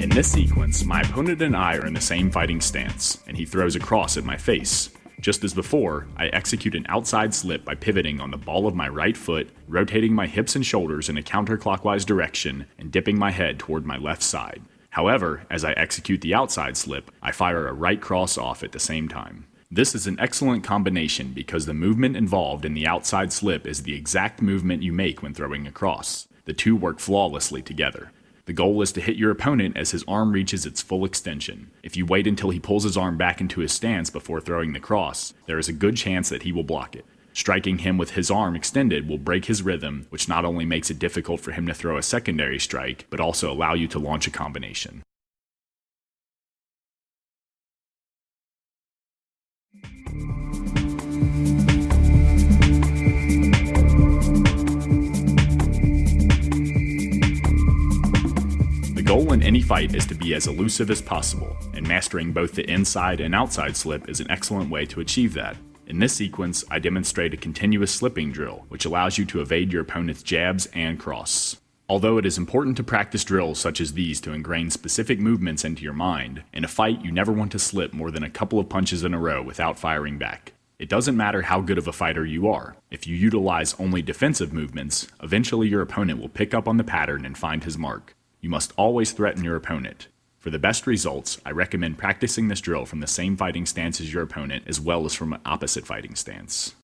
In this sequence, my opponent and I are in the same fighting stance, and he throws a cross at my face. Just as before, I execute an outside slip by pivoting on the ball of my right foot, rotating my hips and shoulders in a counterclockwise direction, and dipping my head toward my left side. However, as I execute the outside slip, I fire a right cross off at the same time. This is an excellent combination because the movement involved in the outside slip is the exact movement you make when throwing a cross. The two work flawlessly together. The goal is to hit your opponent as his arm reaches its full extension. If you wait until he pulls his arm back into his stance before throwing the cross, there is a good chance that he will block it. Striking him with his arm extended will break his rhythm, which not only makes it difficult for him to throw a secondary strike, but also allow you to launch a combination. The goal in any fight is to be as elusive as possible, and mastering both the inside and outside slip is an excellent way to achieve that. In this sequence, I demonstrate a continuous slipping drill, which allows you to evade your opponent's jabs and cross. Although it is important to practice drills such as these to ingrain specific movements into your mind, in a fight you never want to slip more than a couple of punches in a row without firing back. It doesn't matter how good of a fighter you are. If you utilize only defensive movements, eventually your opponent will pick up on the pattern and find his mark. You must always threaten your opponent. For the best results, I recommend practicing this drill from the same fighting stance as your opponent as well as from an opposite fighting stance.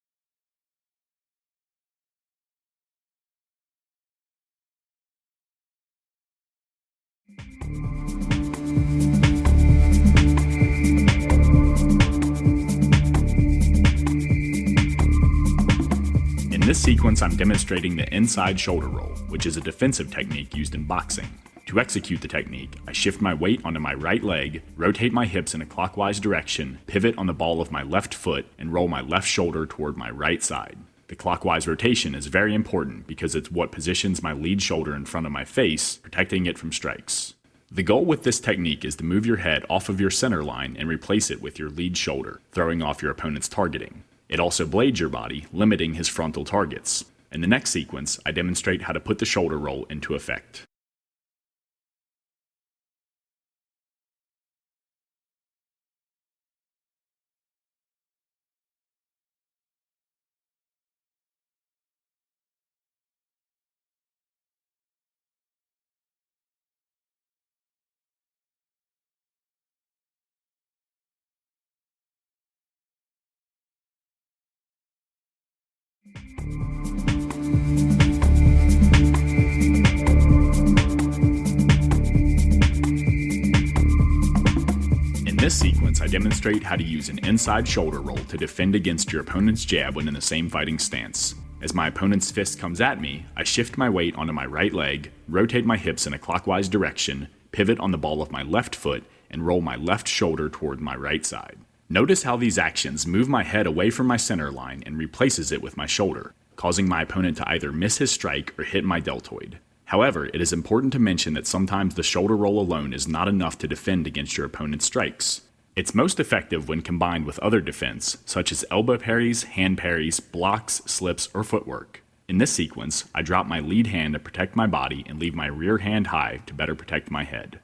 In this sequence, I'm demonstrating the inside shoulder roll, which is a defensive technique used in boxing. To execute the technique, I shift my weight onto my right leg, rotate my hips in a clockwise direction, pivot on the ball of my left foot, and roll my left shoulder toward my right side. The clockwise rotation is very important because it's what positions my lead shoulder in front of my face, protecting it from strikes. The goal with this technique is to move your head off of your center line and replace it with your lead shoulder, throwing off your opponent's targeting. It also blades your body, limiting his frontal targets. In the next sequence, I demonstrate how to put the shoulder roll into effect. this sequence, I demonstrate how to use an inside shoulder roll to defend against your opponent's jab when in the same fighting stance. As my opponent's fist comes at me, I shift my weight onto my right leg, rotate my hips in a clockwise direction, pivot on the ball of my left foot, and roll my left shoulder toward my right side. Notice how these actions move my head away from my center line and replaces it with my shoulder, causing my opponent to either miss his strike or hit my deltoid. However, it is important to mention that sometimes the shoulder roll alone is not enough to defend against your opponent's strikes. It's most effective when combined with other defense, such as elbow parries, hand parries, blocks, slips, or footwork. In this sequence, I drop my lead hand to protect my body and leave my rear hand high to better protect my head.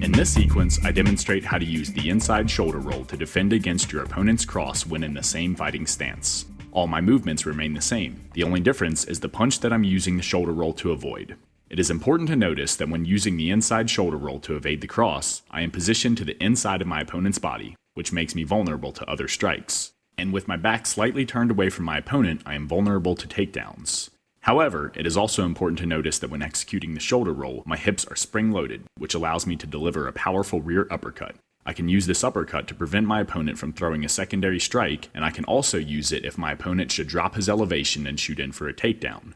In this sequence, I demonstrate how to use the inside shoulder roll to defend against your opponent's cross when in the same fighting stance. All my movements remain the same. The only difference is the punch that I'm using the shoulder roll to avoid. It is important to notice that when using the inside shoulder roll to evade the cross, I am positioned to the inside of my opponent's body, which makes me vulnerable to other strikes. And with my back slightly turned away from my opponent, I am vulnerable to takedowns. However, it is also important to notice that when executing the shoulder roll, my hips are spring-loaded, which allows me to deliver a powerful rear uppercut. I can use this uppercut to prevent my opponent from throwing a secondary strike, and I can also use it if my opponent should drop his elevation and shoot in for a takedown.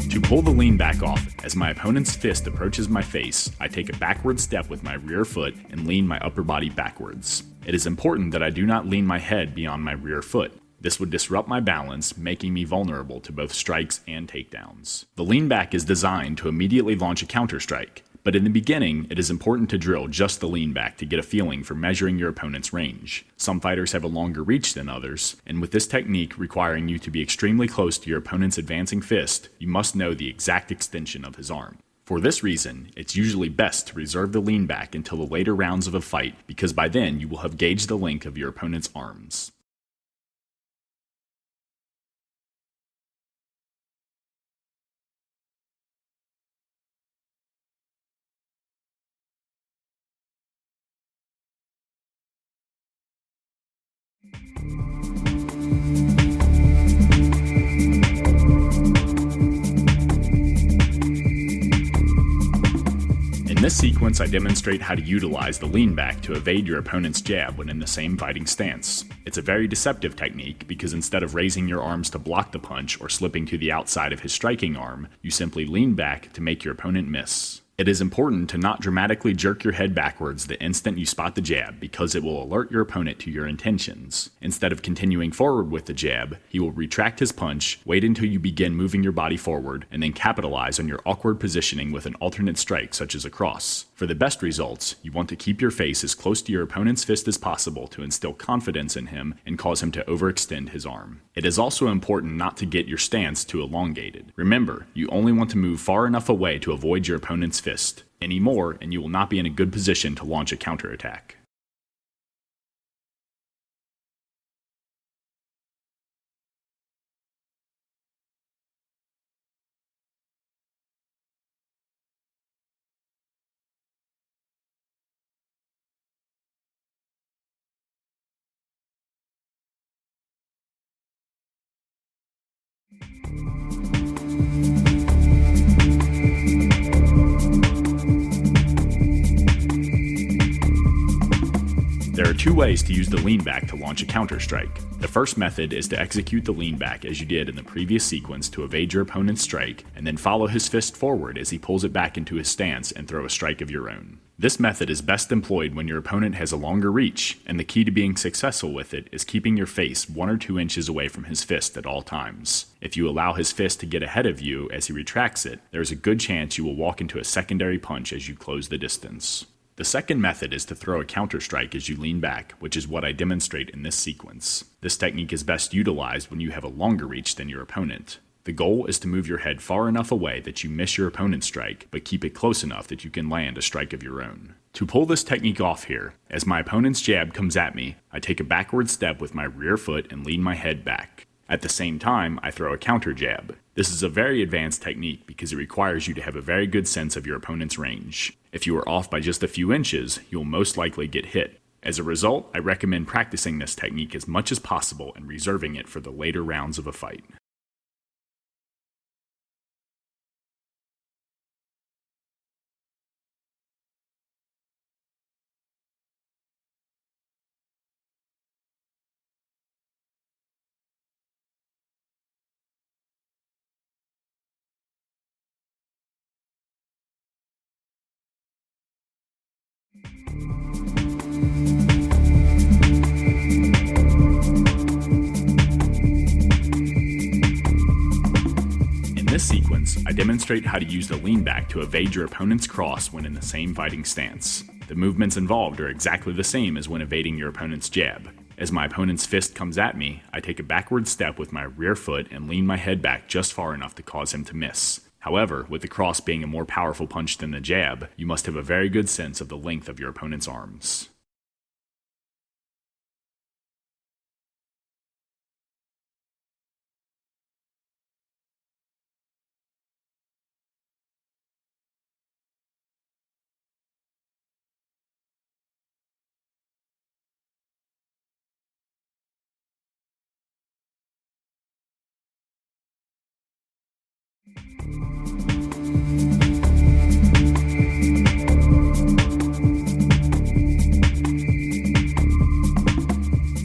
To pull the lean back off, as my opponent's fist approaches my face, I take a backward step with my rear foot and lean my upper body backwards. It is important that I do not lean my head beyond my rear foot. This would disrupt my balance, making me vulnerable to both strikes and takedowns. The lean back is designed to immediately launch a counter strike, but in the beginning, it is important to drill just the lean back to get a feeling for measuring your opponent's range. Some fighters have a longer reach than others, and with this technique requiring you to be extremely close to your opponent's advancing fist, you must know the exact extension of his arm. For this reason, it's usually best to reserve the lean back until the later rounds of a fight, because by then you will have gauged the length of your opponent's arms. In this sequence, I demonstrate how to utilize the lean back to evade your opponent's jab when in the same fighting stance. It's a very deceptive technique because instead of raising your arms to block the punch or slipping to the outside of his striking arm, you simply lean back to make your opponent miss. It is important to not dramatically jerk your head backwards the instant you spot the jab because it will alert your opponent to your intentions. Instead of continuing forward with the jab, he will retract his punch, wait until you begin moving your body forward, and then capitalize on your awkward positioning with an alternate strike such as a cross. For the best results, you want to keep your face as close to your opponent's fist as possible to instill confidence in him and cause him to overextend his arm. It is also important not to get your stance too elongated. Remember, you only want to move far enough away to avoid your opponent's fist. Any more, and you will not be in a good position to launch a counterattack. There are two ways to use the lean back to launch a counter strike. The first method is to execute the lean back as you did in the previous sequence to evade your opponent's strike, and then follow his fist forward as he pulls it back into his stance and throw a strike of your own. This method is best employed when your opponent has a longer reach, and the key to being successful with it is keeping your face 1 or 2 inches away from his fist at all times. If you allow his fist to get ahead of you as he retracts it, there is a good chance you will walk into a secondary punch as you close the distance. The second method is to throw a counter strike as you lean back, which is what I demonstrate in this sequence. This technique is best utilized when you have a longer reach than your opponent. The goal is to move your head far enough away that you miss your opponent's strike, but keep it close enough that you can land a strike of your own. To pull this technique off here, as my opponent's jab comes at me, I take a backward step with my rear foot and lean my head back. At the same time, I throw a counter jab. This is a very advanced technique because it requires you to have a very good sense of your opponent's range. If you are off by just a few inches, you'll most likely get hit. As a result, I recommend practicing this technique as much as possible and reserving it for the later rounds of a fight. In this sequence, I demonstrate how to use the lean back to evade your opponent's cross when in the same fighting stance. The movements involved are exactly the same as when evading your opponent's jab. As my opponent's fist comes at me, I take a backward step with my rear foot and lean my head back just far enough to cause him to miss. However, with the cross being a more powerful punch than the jab, you must have a very good sense of the length of your opponent's arms.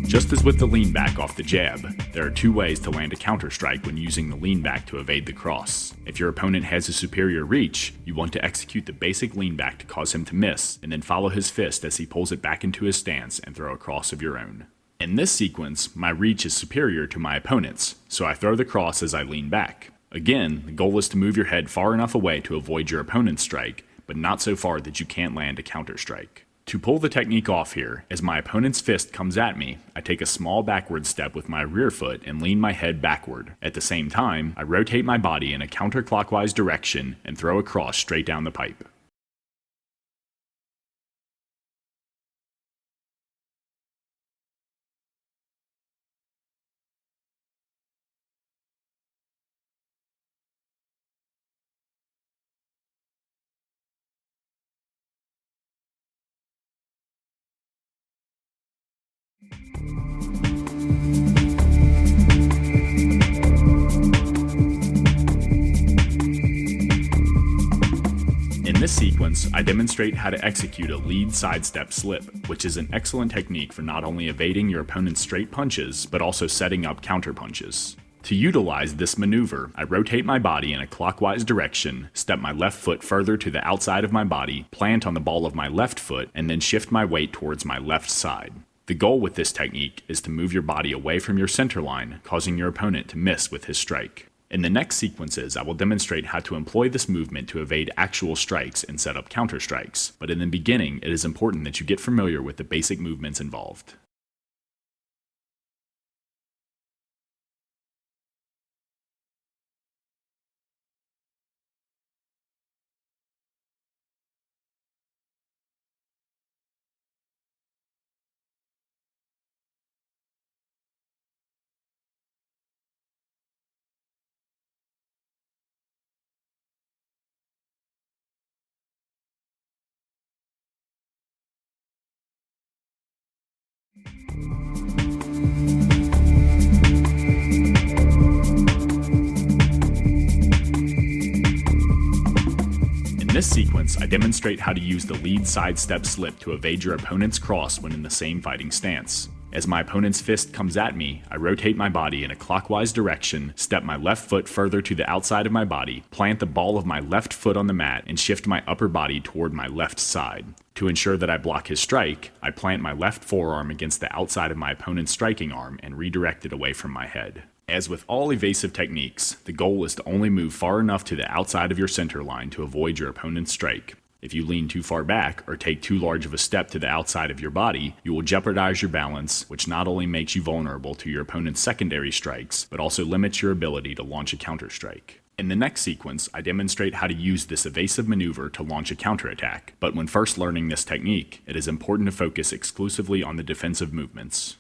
Just as with the lean back off the jab, there are two ways to land a counter strike when using the lean back to evade the cross. If your opponent has a superior reach, you want to execute the basic lean back to cause him to miss, and then follow his fist as he pulls it back into his stance and throw a cross of your own. In this sequence, my reach is superior to my opponent's, so I throw the cross as I lean back. Again, the goal is to move your head far enough away to avoid your opponent's strike, but not so far that you can't land a counter strike. To pull the technique off here, as my opponent's fist comes at me, I take a small backward step with my rear foot and lean my head backward. At the same time, I rotate my body in a counterclockwise direction and throw a cross straight down the pipe. In this sequence, I demonstrate how to execute a lead sidestep slip, which is an excellent technique for not only evading your opponent's straight punches, but also setting up counter punches. To utilize this maneuver, I rotate my body in a clockwise direction, step my left foot further to the outside of my body, plant on the ball of my left foot, and then shift my weight towards my left side. The goal with this technique is to move your body away from your center line, causing your opponent to miss with his strike. In the next sequences, I will demonstrate how to employ this movement to evade actual strikes and set up counter strikes, but in the beginning, it is important that you get familiar with the basic movements involved. In this sequence, I demonstrate how to use the lead sidestep slip to evade your opponent's cross when in the same fighting stance. As my opponent's fist comes at me, I rotate my body in a clockwise direction, step my left foot further to the outside of my body, plant the ball of my left foot on the mat, and shift my upper body toward my left side. To ensure that I block his strike, I plant my left forearm against the outside of my opponent's striking arm and redirect it away from my head. As with all evasive techniques, the goal is to only move far enough to the outside of your center line to avoid your opponent's strike. If you lean too far back or take too large of a step to the outside of your body, you will jeopardize your balance, which not only makes you vulnerable to your opponent's secondary strikes, but also limits your ability to launch a counter-strike. In the next sequence, I demonstrate how to use this evasive maneuver to launch a counterattack, but when first learning this technique, it is important to focus exclusively on the defensive movements.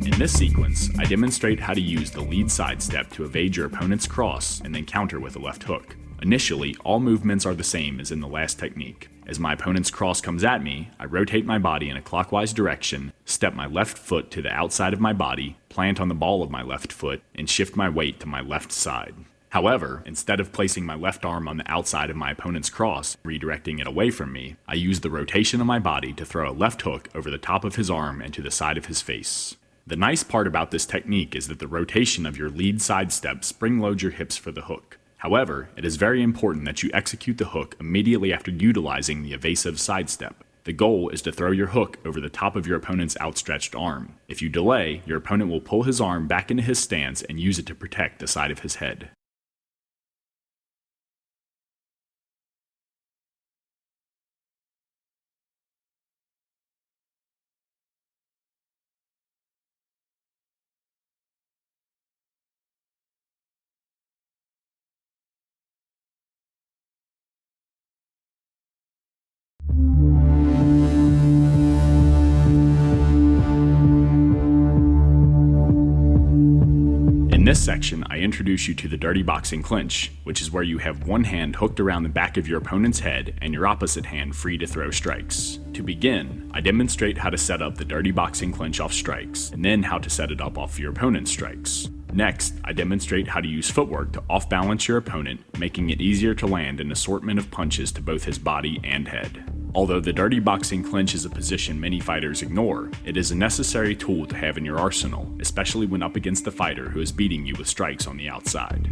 In this sequence, I demonstrate how to use the lead sidestep to evade your opponent's cross and then counter with a left hook. Initially, all movements are the same as in the last technique. As my opponent's cross comes at me, I rotate my body in a clockwise direction, step my left foot to the outside of my body, plant on the ball of my left foot, and shift my weight to my left side. However, instead of placing my left arm on the outside of my opponent's cross, redirecting it away from me, I use the rotation of my body to throw a left hook over the top of his arm and to the side of his face. The nice part about this technique is that the rotation of your lead sidestep spring-loads your hips for the hook. However, it is very important that you execute the hook immediately after utilizing the evasive sidestep. The goal is to throw your hook over the top of your opponent's outstretched arm. If you delay, your opponent will pull his arm back into his stance and use it to protect the side of his head. In this section, I introduce you to the dirty boxing clinch, which is where you have one hand hooked around the back of your opponent's head and your opposite hand free to throw strikes. To begin, I demonstrate how to set up the dirty boxing clinch off strikes, and then how to set it up off your opponent's strikes. Next, I demonstrate how to use footwork to off-balance your opponent, making it easier to land an assortment of punches to both his body and head. Although the dirty boxing clinch is a position many fighters ignore, it is a necessary tool to have in your arsenal, especially when up against a fighter who is beating you with strikes on the outside.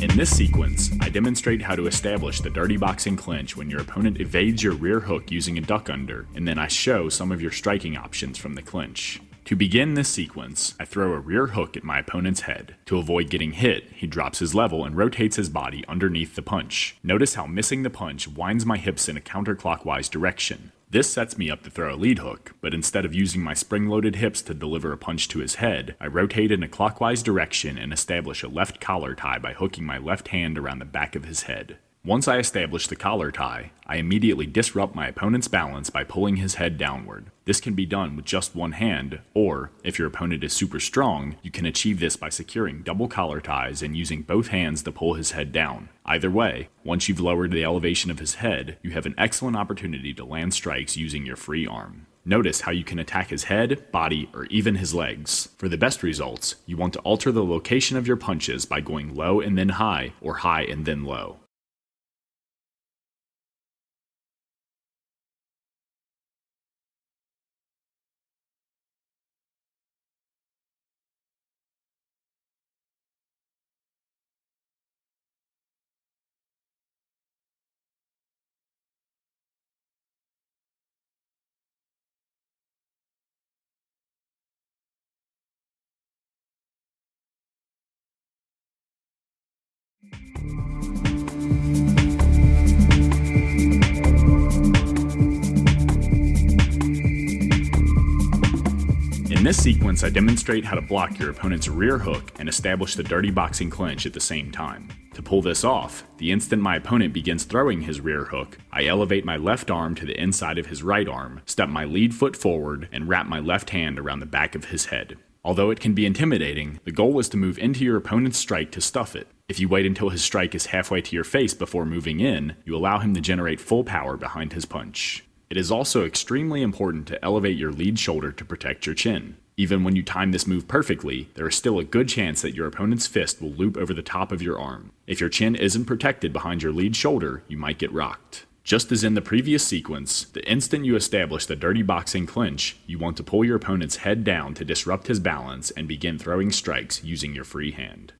In this sequence, I demonstrate how to establish the dirty boxing clinch when your opponent evades your rear hook using a duck under, and then I show some of your striking options from the clinch. To begin this sequence, I throw a rear hook at my opponent's head. To avoid getting hit, he drops his level and rotates his body underneath the punch. Notice how missing the punch winds my hips in a counterclockwise direction. This sets me up to throw a lead hook, but instead of using my spring-loaded hips to deliver a punch to his head, I rotate in a clockwise direction and establish a left collar tie by hooking my left hand around the back of his head. Once I establish the collar tie, I immediately disrupt my opponent's balance by pulling his head downward. This can be done with just one hand, or, if your opponent is super strong, you can achieve this by securing double collar ties and using both hands to pull his head down. Either way, once you've lowered the elevation of his head, you have an excellent opportunity to land strikes using your free arm. Notice how you can attack his head, body, or even his legs. For the best results, you want to alter the location of your punches by going low and then high, or high and then low. In this sequence, I demonstrate how to block your opponent's rear hook and establish the dirty boxing clinch at the same time. To pull this off, the instant my opponent begins throwing his rear hook, I elevate my left arm to the inside of his right arm, step my lead foot forward, and wrap my left hand around the back of his head. Although it can be intimidating, the goal is to move into your opponent's strike to stuff it. If you wait until his strike is halfway to your face before moving in, you allow him to generate full power behind his punch. It is also extremely important to elevate your lead shoulder to protect your chin. Even when you time this move perfectly, there is still a good chance that your opponent's fist will loop over the top of your arm. If your chin isn't protected behind your lead shoulder, you might get rocked. Just as in the previous sequence, the instant you establish the dirty boxing clinch, you want to pull your opponent's head down to disrupt his balance and begin throwing strikes using your free hand.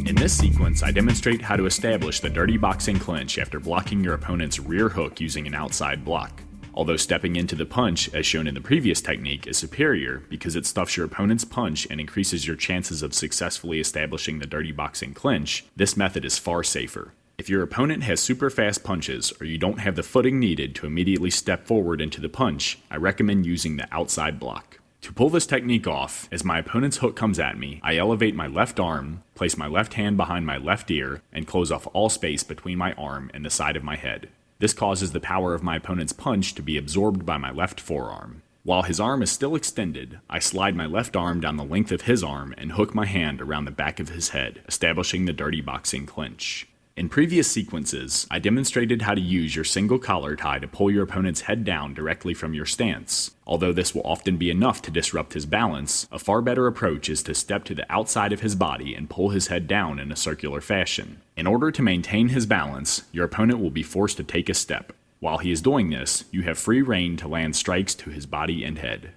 In this sequence, I demonstrate how to establish the dirty boxing clinch after blocking your opponent's rear hook using an outside block. Although stepping into the punch, as shown in the previous technique, is superior because it stuffs your opponent's punch and increases your chances of successfully establishing the dirty boxing clinch, this method is far safer. If your opponent has super fast punches or you don't have the footing needed to immediately step forward into the punch, I recommend using the outside block. To pull this technique off, as my opponent's hook comes at me, I elevate my left arm, place my left hand behind my left ear, and close off all space between my arm and the side of my head. This causes the power of my opponent's punch to be absorbed by my left forearm. While his arm is still extended, I slide my left arm down the length of his arm and hook my hand around the back of his head, establishing the dirty boxing clinch. In previous sequences, I demonstrated how to use your single collar tie to pull your opponent's head down directly from your stance. Although this will often be enough to disrupt his balance, a far better approach is to step to the outside of his body and pull his head down in a circular fashion. In order to maintain his balance, your opponent will be forced to take a step. While he is doing this, you have free rein to land strikes to his body and head.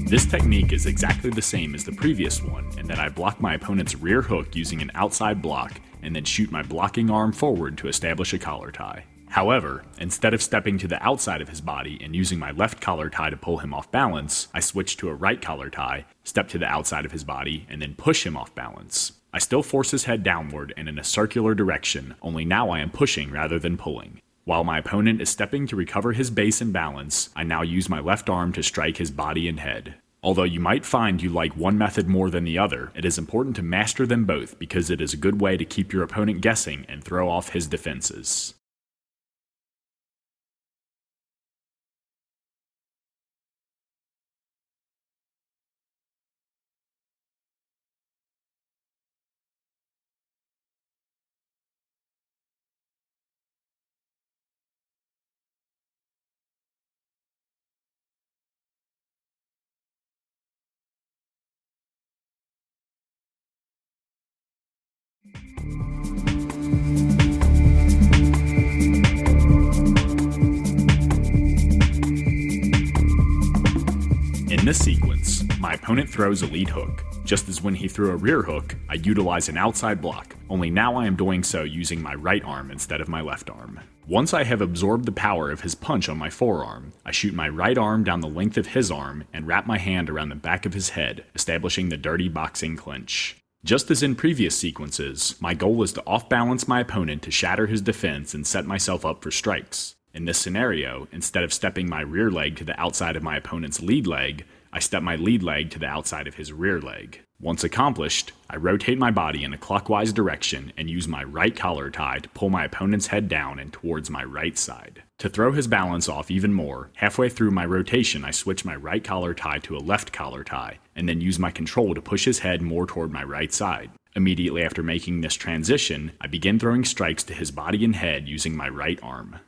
This technique is exactly the same as the previous one in that I block my opponent's rear hook using an outside block and then shoot my blocking arm forward to establish a collar tie. However, instead of stepping to the outside of his body and using my left collar tie to pull him off balance, I switch to a right collar tie, step to the outside of his body, and then push him off balance. I still force his head downward and in a circular direction, only now I am pushing rather than pulling. While my opponent is stepping to recover his base and balance, I now use my left arm to strike his body and head. Although you might find you like one method more than the other, it is important to master them both because it is a good way to keep your opponent guessing and throw off his defenses. In this sequence, my opponent throws a lead hook. Just as when he threw a rear hook, I utilize an outside block, only now I am doing so using my right arm instead of my left arm. Once I have absorbed the power of his punch on my forearm, I shoot my right arm down the length of his arm and wrap my hand around the back of his head, establishing the dirty boxing clinch. Just as in previous sequences, my goal is to off-balance my opponent to shatter his defense and set myself up for strikes. In this scenario, instead of stepping my rear leg to the outside of my opponent's lead leg, I step my lead leg to the outside of his rear leg. Once accomplished, I rotate my body in a clockwise direction and use my right collar tie to pull my opponent's head down and towards my right side. To throw his balance off even more, halfway through my rotation I switch my right collar tie to a left collar tie, and then use my control to push his head more toward my right side. Immediately after making this transition, I begin throwing strikes to his body and head using my right arm.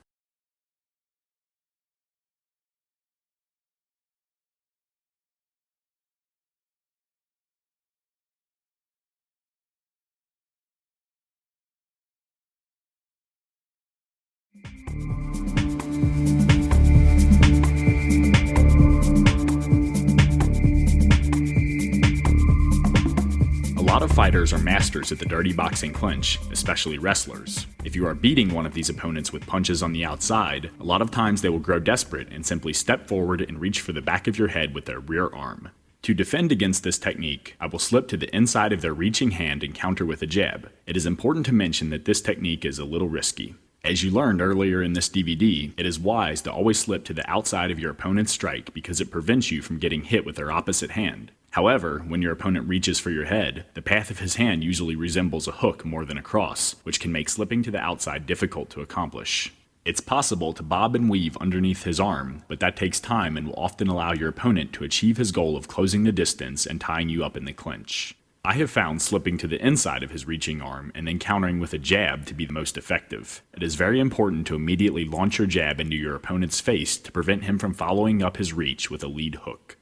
of fighters are masters at the dirty boxing clinch, especially wrestlers. If you are beating one of these opponents with punches on the outside, a lot of times they will grow desperate and simply step forward and reach for the back of your head with their rear arm. To defend against this technique, I will slip to the inside of their reaching hand and counter with a jab. It is important to mention that this technique is a little risky. As you learned earlier in this DVD, it is wise to always slip to the outside of your opponent's strike because it prevents you from getting hit with their opposite hand. However, when your opponent reaches for your head, the path of his hand usually resembles a hook more than a cross, which can make slipping to the outside difficult to accomplish. It's possible to bob and weave underneath his arm, but that takes time and will often allow your opponent to achieve his goal of closing the distance and tying you up in the clinch. I have found slipping to the inside of his reaching arm and then countering with a jab to be the most effective. It is very important to immediately launch your jab into your opponent's face to prevent him from following up his reach with a lead hook.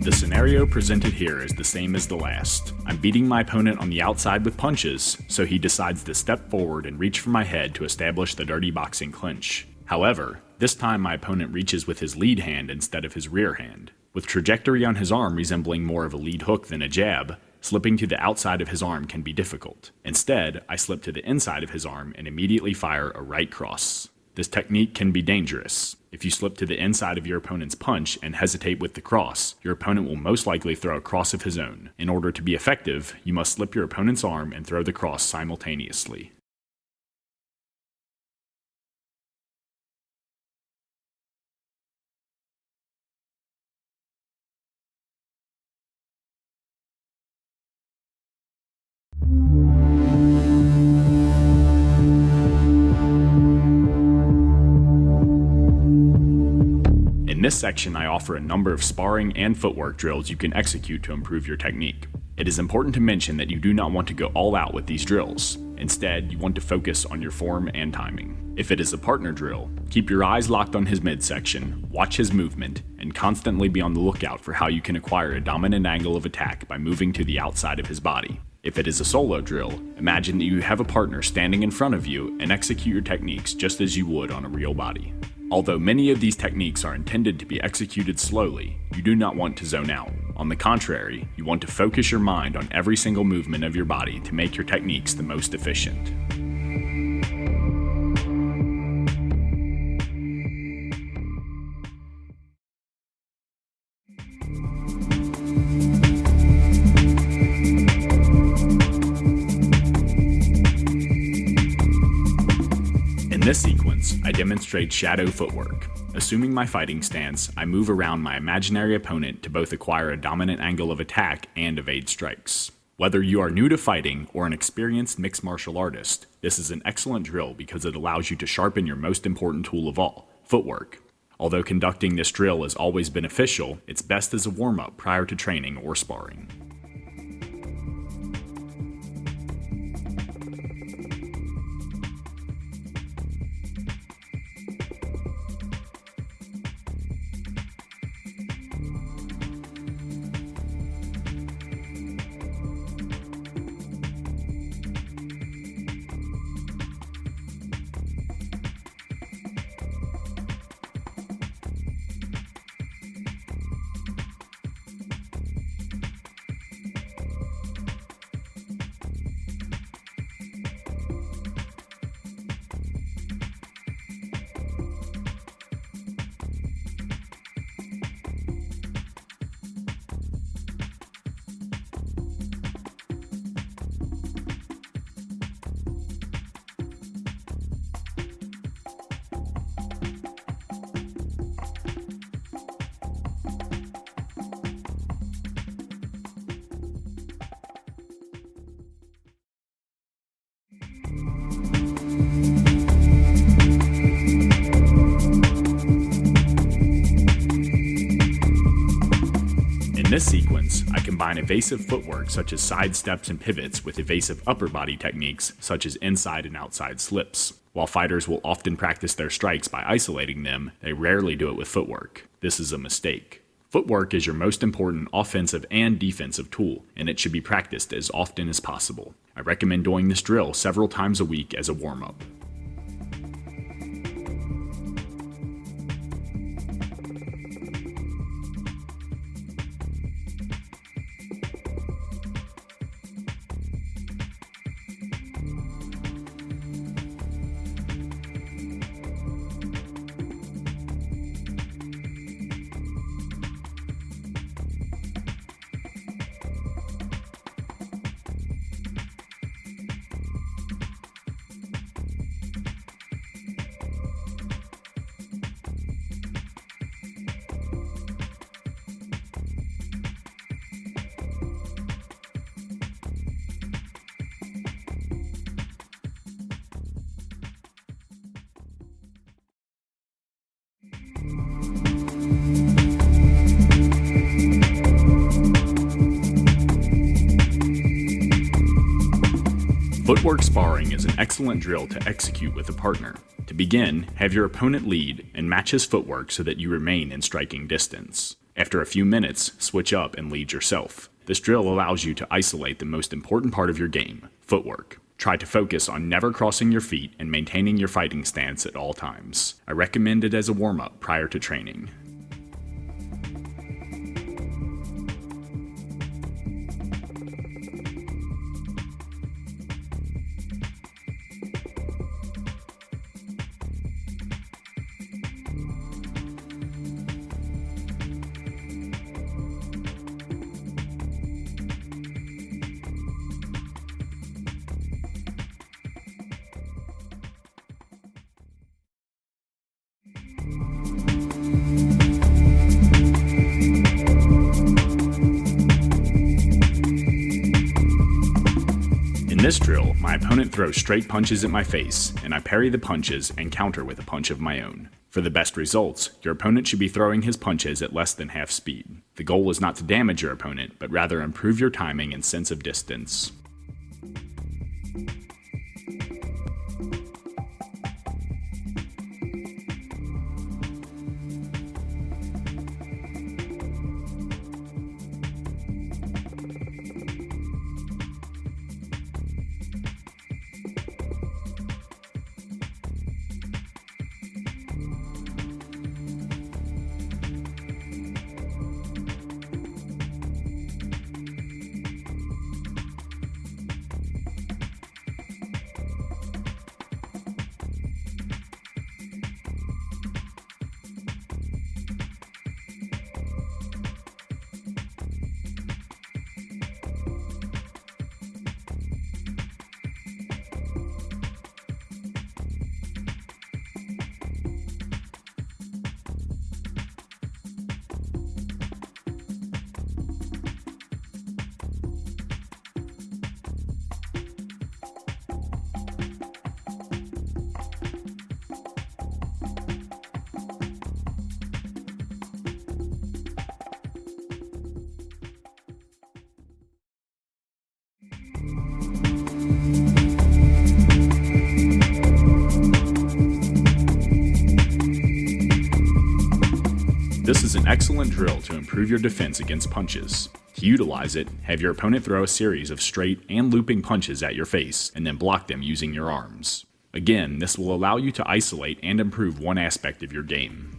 The scenario presented here is the same as the last. I'm beating my opponent on the outside with punches, so he decides to step forward and reach for my head to establish the dirty boxing clinch. However, this time my opponent reaches with his lead hand instead of his rear hand. With trajectory on his arm resembling more of a lead hook than a jab, slipping to the outside of his arm can be difficult. Instead, I slip to the inside of his arm and immediately fire a right cross. This technique can be dangerous. If you slip to the inside of your opponent's punch and hesitate with the cross, your opponent will most likely throw a cross of his own. In order to be effective, you must slip your opponent's arm and throw the cross simultaneously. In this section, I offer a number of sparring and footwork drills you can execute to improve your technique. It is important to mention that you do not want to go all out with these drills. Instead, you want to focus on your form and timing. If it is a partner drill, keep your eyes locked on his midsection, watch his movement, and constantly be on the lookout for how you can acquire a dominant angle of attack by moving to the outside of his body. If it is a solo drill, imagine that you have a partner standing in front of you and execute your techniques just as you would on a real body. Although many of these techniques are intended to be executed slowly, you do not want to zone out. On the contrary, you want to focus your mind on every single movement of your body to make your techniques the most efficient. In this sequence, I demonstrate shadow footwork. Assuming my fighting stance, I move around my imaginary opponent to both acquire a dominant angle of attack and evade strikes. Whether you are new to fighting or an experienced mixed martial artist, this is an excellent drill because it allows you to sharpen your most important tool of all, footwork. Although conducting this drill is always beneficial, it's best as a warm-up prior to training or sparring. In this sequence, I combine evasive footwork such as side steps and pivots with evasive upper body techniques such as inside and outside slips. While fighters will often practice their strikes by isolating them, they rarely do it with footwork. This is a mistake. Footwork is your most important offensive and defensive tool, and it should be practiced as often as possible. I recommend doing this drill several times a week as a warm-up. Footwork sparring is an excellent drill to execute with a partner. To begin, have your opponent lead and match his footwork so that you remain in striking distance. After a few minutes, switch up and lead yourself. This drill allows you to isolate the most important part of your game, footwork. Try to focus on never crossing your feet and maintaining your fighting stance at all times. I recommend it as a warm-up prior to training. In this drill, my opponent throws straight punches at my face, and I parry the punches and counter with a punch of my own. For the best results, your opponent should be throwing his punches at less than half speed. The goal is not to damage your opponent, but rather improve your timing and sense of distance. This is an excellent drill to improve your defense against punches. To utilize it, have your opponent throw a series of straight and looping punches at your face, and then block them using your arms. Again, this will allow you to isolate and improve one aspect of your game.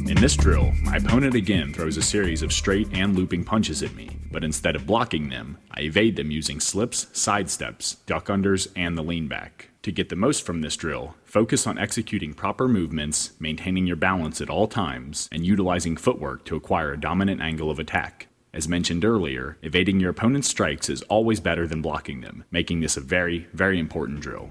In this drill, my opponent again throws a series of straight and looping punches at me, but instead of blocking them, I evade them using slips, side steps, duck unders, and the lean back. To get the most from this drill, focus on executing proper movements, maintaining your balance at all times, and utilizing footwork to acquire a dominant angle of attack. As mentioned earlier, evading your opponent's strikes is always better than blocking them, making this a very, very important drill.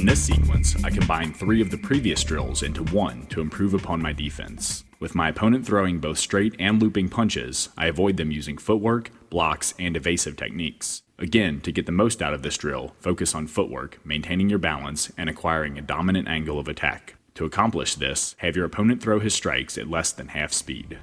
In this sequence, I combine 3 of the previous drills into one to improve upon my defense. With my opponent throwing both straight and looping punches, I avoid them using footwork, blocks, and evasive techniques. Again, to get the most out of this drill, focus on footwork, maintaining your balance, and acquiring a dominant angle of attack. To accomplish this, have your opponent throw his strikes at less than half speed.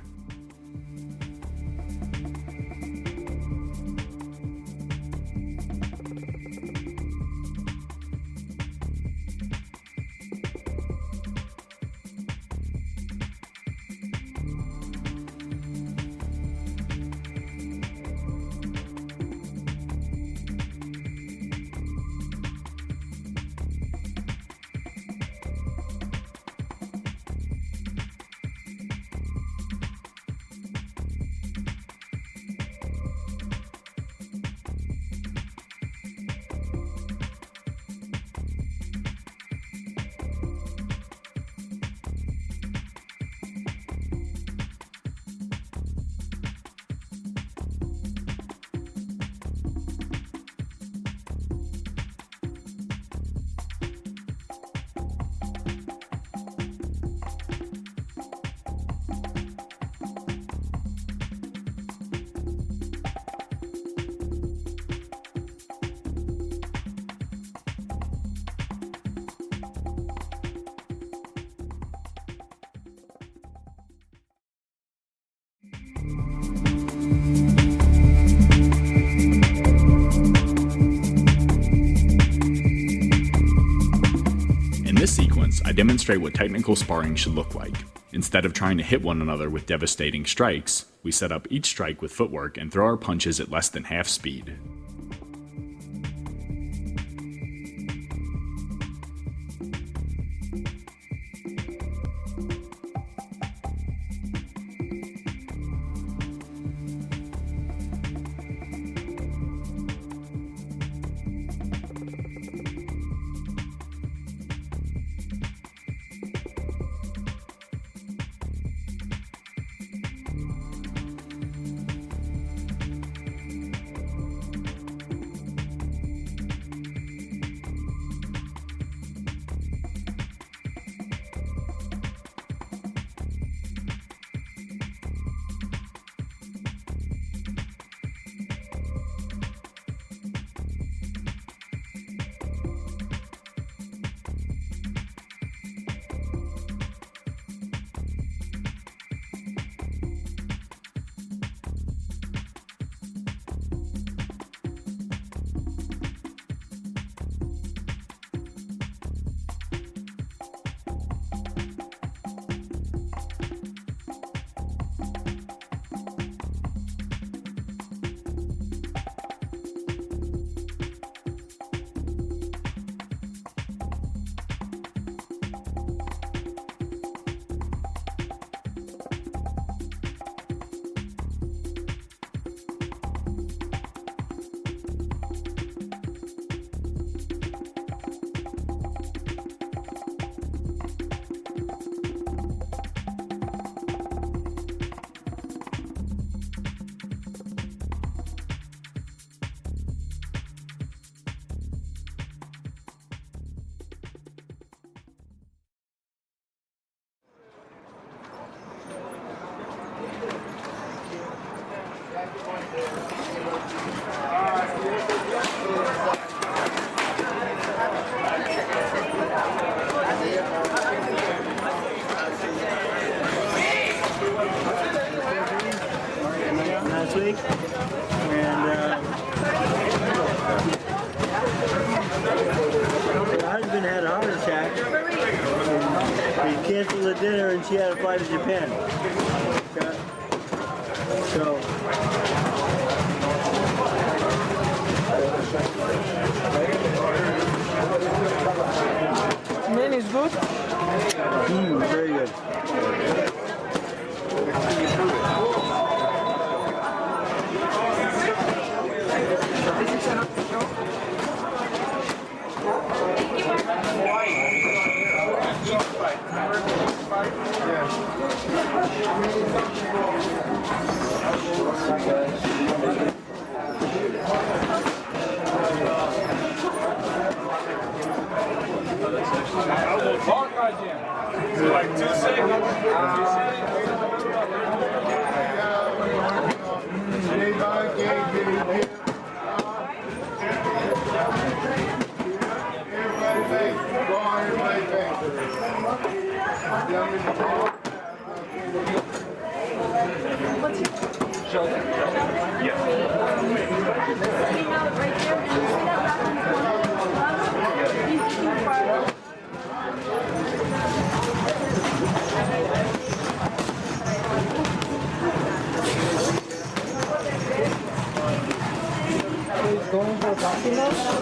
In this sequence, I demonstrate what technical sparring should look like. Instead of trying to hit one another with devastating strikes, we set up each strike with footwork and throw our punches at less than half speed. Last week, and her husband had a heart attack. He canceled the dinner, and she had to fly to Japan. So. Man is good. Very good. So like 2 seconds. Shoulder. Yeah. Going for boxing now?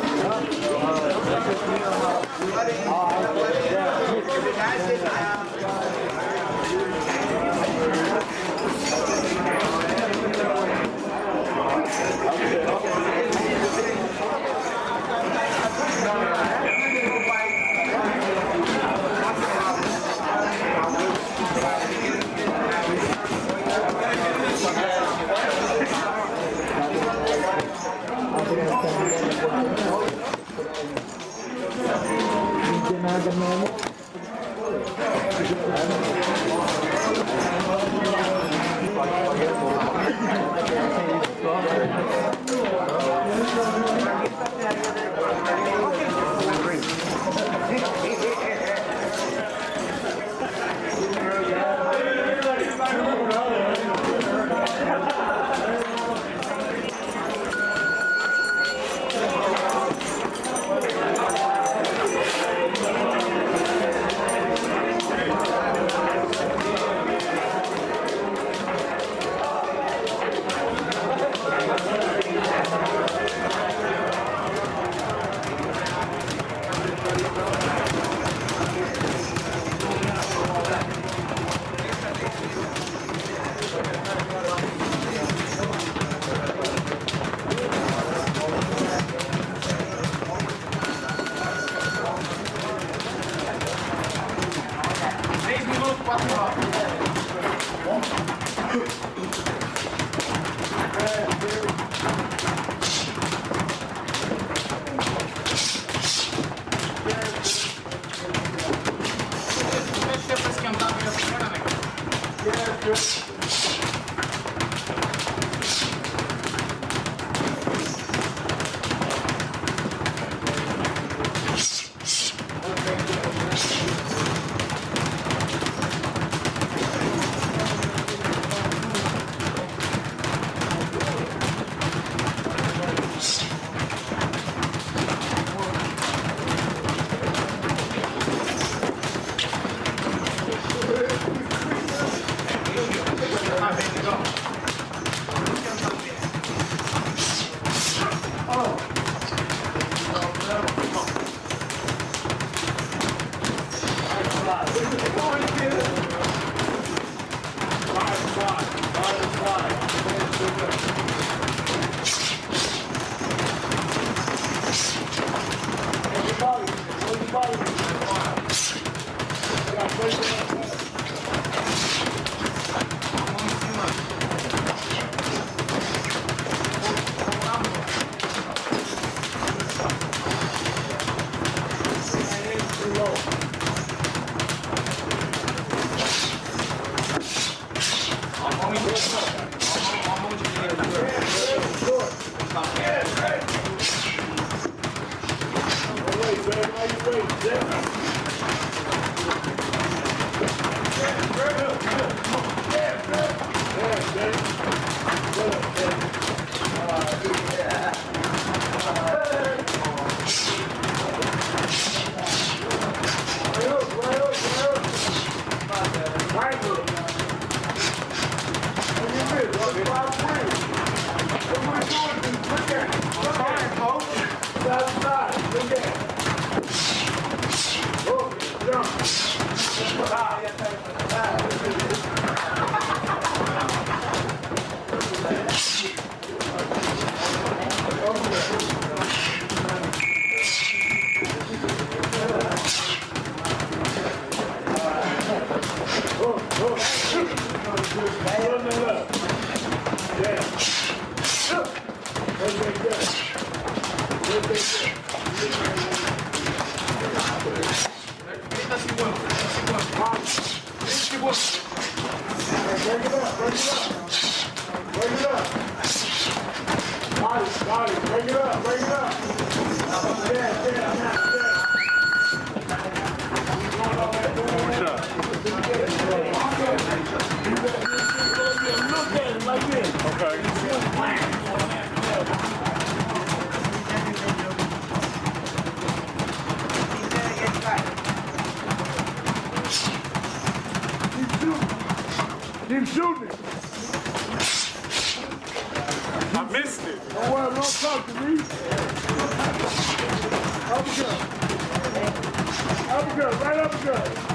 shooting it. I missed it. Don't worry, don't talk to me. Uppercut. Uppercut, right uppercut.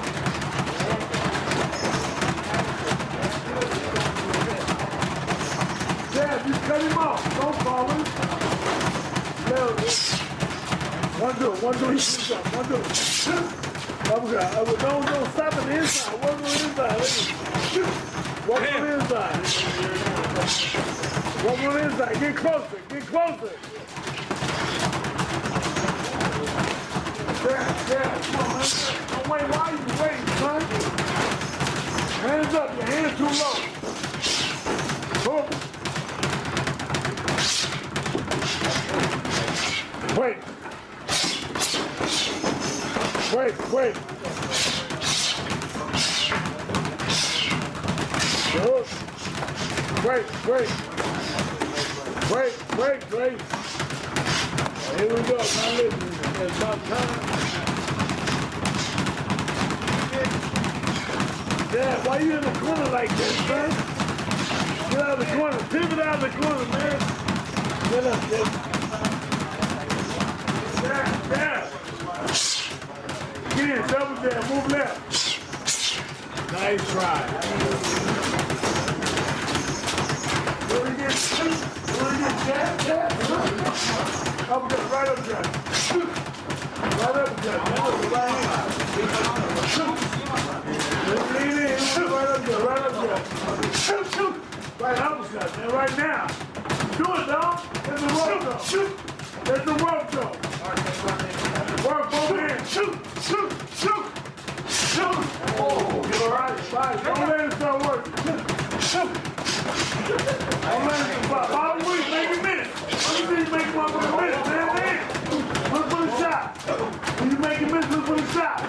Yeah, just cut him off. Don't fall him. One, two, one, two, one, two. Uppercut. Don't stop at the inside. Work on the inside. Work on the inside. Work on the inside. Get closer. Get closer. Yeah. Come on, man. Don't wait. Why are you waiting, son? Hands up. Your hands too low. Boom. Wait. Wait. Good. Wait. Here we go. Now listen. It's about time. Yeah, why you in the corner like this, man? Get out of the corner. Pivot out of the corner, man. Get up, get up. Yeah. Again, double jab, move left. Nice try. Where we get jab? Uppercut, right uppercut. Right uppercut, man. Right hand. Lean in, right uppercut. Right uppercut, man, right now. Do it, dog. There's the rope, though. There's the rope, though. Work both hands. Shoot. Oh, get all right. Don't let it start working. Shoot. Don't let it start. Bobby Week, make a minute. Let me see you make him up in a minute, man. Look for the shot. When you make him miss, look for the shot.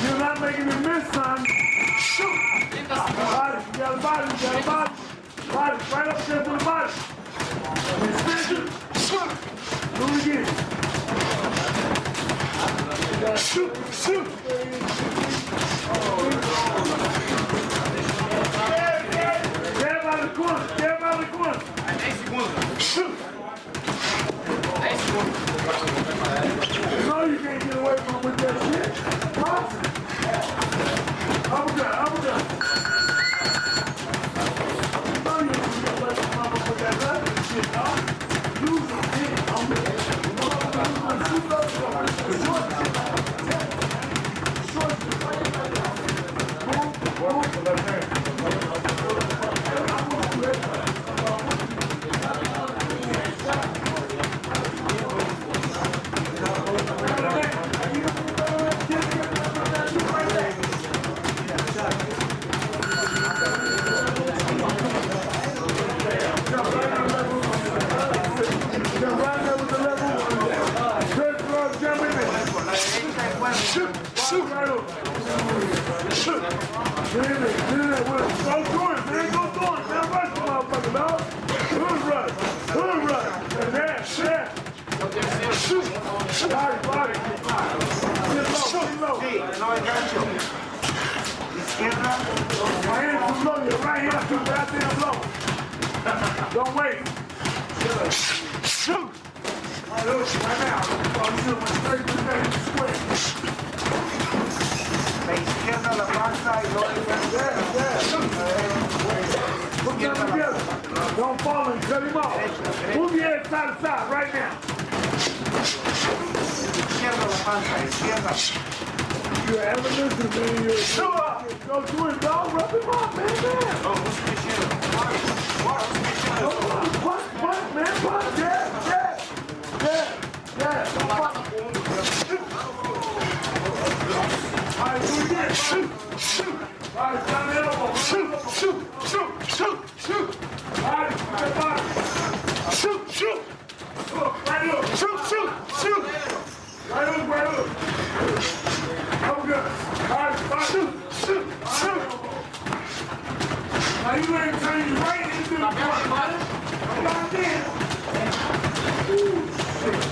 You're not making him miss, son. Shoot. Body, you got a body. Body, right up there for the body. Extension. Do it again. Shoot. Jab out of the corner. Shoot. You know you can't get away from him with that shit. Uppercut. You know you can't get away from him with that other shit, dog. Use it, Don't wait. Shoot. Right now. Straight to the square. La izquierda, la panza y luego Put them together. Don't fall and cut him off. Move your head side to side right now. izquierda, la panza, izquierda. You're evidence of you're sure. Go do it, dog. Rub him off, man. What, man? What? Yeah. All right, do it again. Shoot. All right, down the elbow. Shoot. All right, right body. Shoot. Right hook. Shoot. Right hook. Oh, good. All right, body. Shoot. Now you ain't turning you right into the corner, buddy. Come on in.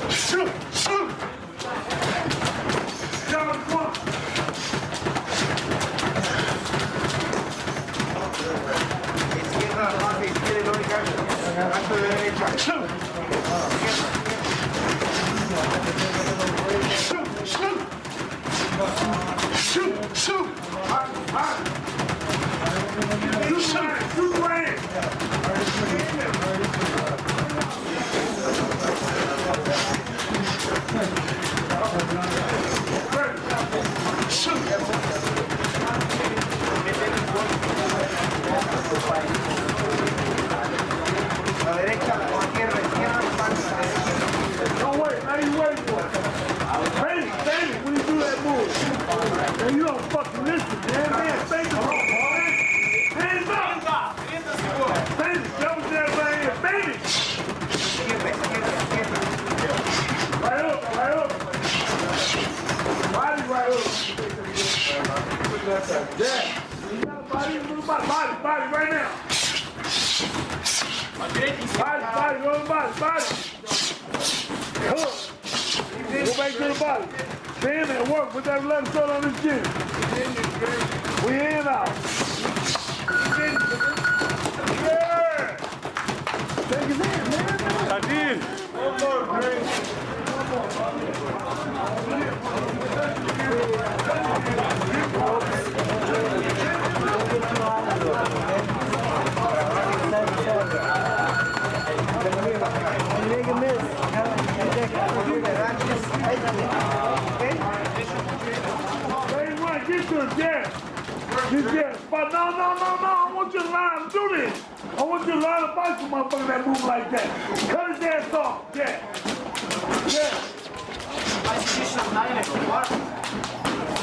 Shoot. Down the corner. La derecha, la izquierda, izquierda, la panza. Don't wait, now you wait for it. Bang it when you do that move. Man, you don't fucking listen, man. Man, bang it. Hands up. Bang it. Double jab right here. Bang it. Izquierda, izquierda, izquierda. Right hook, right hook. Body right hook. Yeah. You got a body, little body, body right now. Body, go to the body. Hook. Go back to the body. Stand and work with that left foot on his chin. We in out. Yeah. Take his hand, man. I did. One more, man. Make a miss. Get to his jab. His jab. But no. I want you to line him. Do this. I want you to line up fight some motherfucker that move like that. Cut his ass off. Yeah.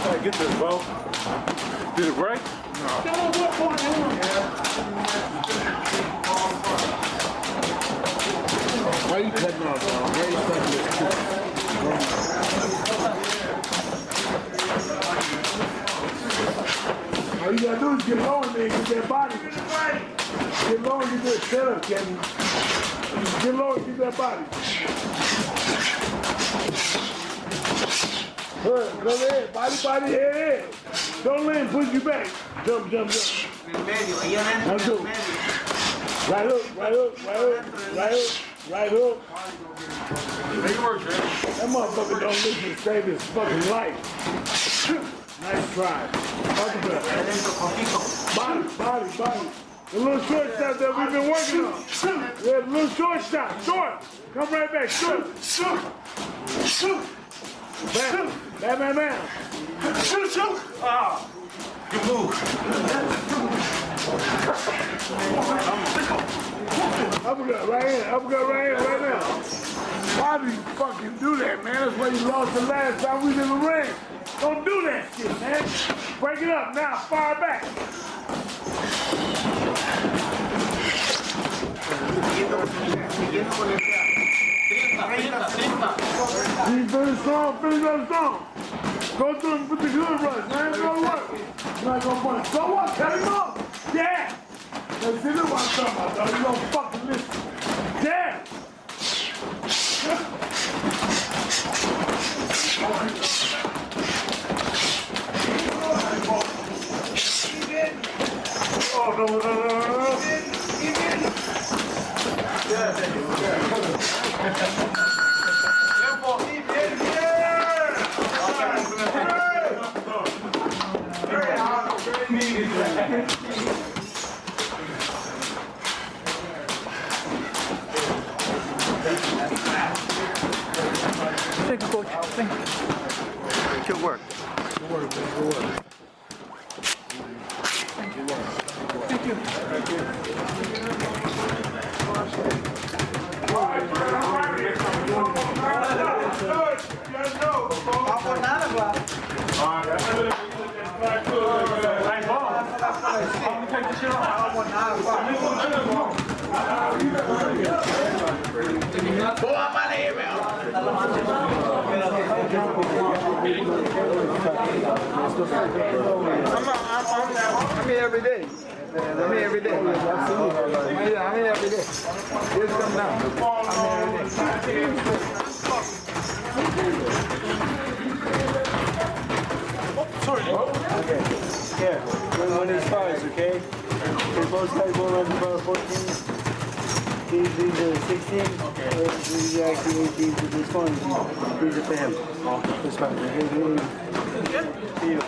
Hey, get this, bro. Did it break? Why you cutting off, bro? Why you cutting this? All you gotta do is get low and then get that body. Get low and get that setup, Kevin. Get low and get that body. Good, go ahead. Body, head. Don't let him push you back. Jump. En medio, ahí adentro, en medio. Right hook. Make it work, man. That motherfucker don't listen to save his fucking life. Nice try. Adentro, poquito. Body. The little short shot that we've been working on. Yeah, the little short shot. Short. Come right back. Short. Bam. Ah, good move. Uppercut right now. Why do you fucking do that, man? That's why you lost the last time we was in the ring. Don't do that shit, man. Break it up now. Fire back. Siguiendo con el jab. 30. He's very strong. Finish up strong. Go through and put the good rush. Man, go work. Not gonna punch. So what? Cut him off. Yeah. Now, see, this is what I'm talking about, dog. You don't fucking listen. Yeah. Oh, no. Thank you, coach. Thank you. Good work. Thank you. I'm here every day. I'm here every day. Yeah, I'm here every day. Just come down. I'm here every day. Okay. Here. When these cards, okay? Okay, both guys will run about 14. These are 16. He's actually 18 for this one. He's a fan. See you.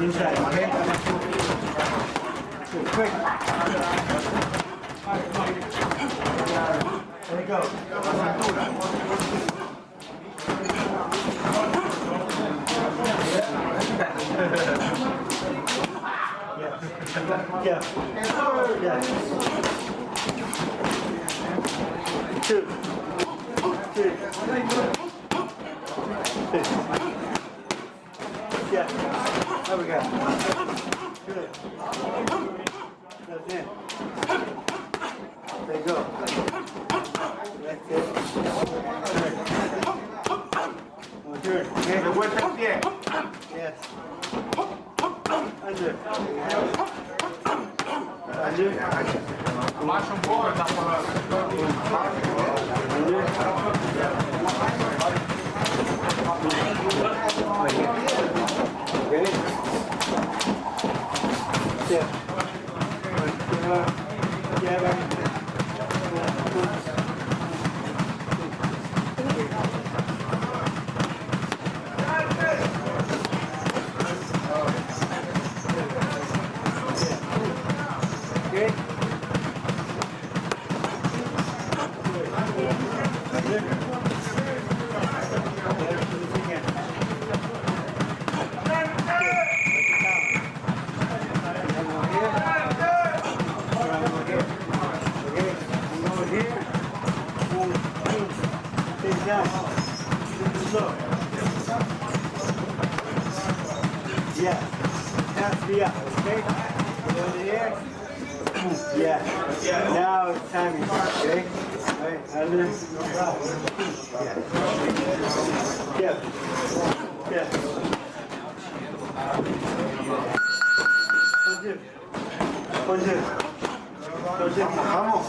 Inside, okay? Quick. There you go. Yeah. Yeah. Two. Three. Yeah. There we go. Good. That's it. There you go. That's it. Good. Okay. De vuelta al pie. Yes. Under. Under. Abaixa poco, está falando. Okay. Yeah. Yeah, has to be up, okay? Go in the air. Yeah. Now it's timing, okay? Right, under. Yeah. Yeah. Yeah. Punch it. Vamos.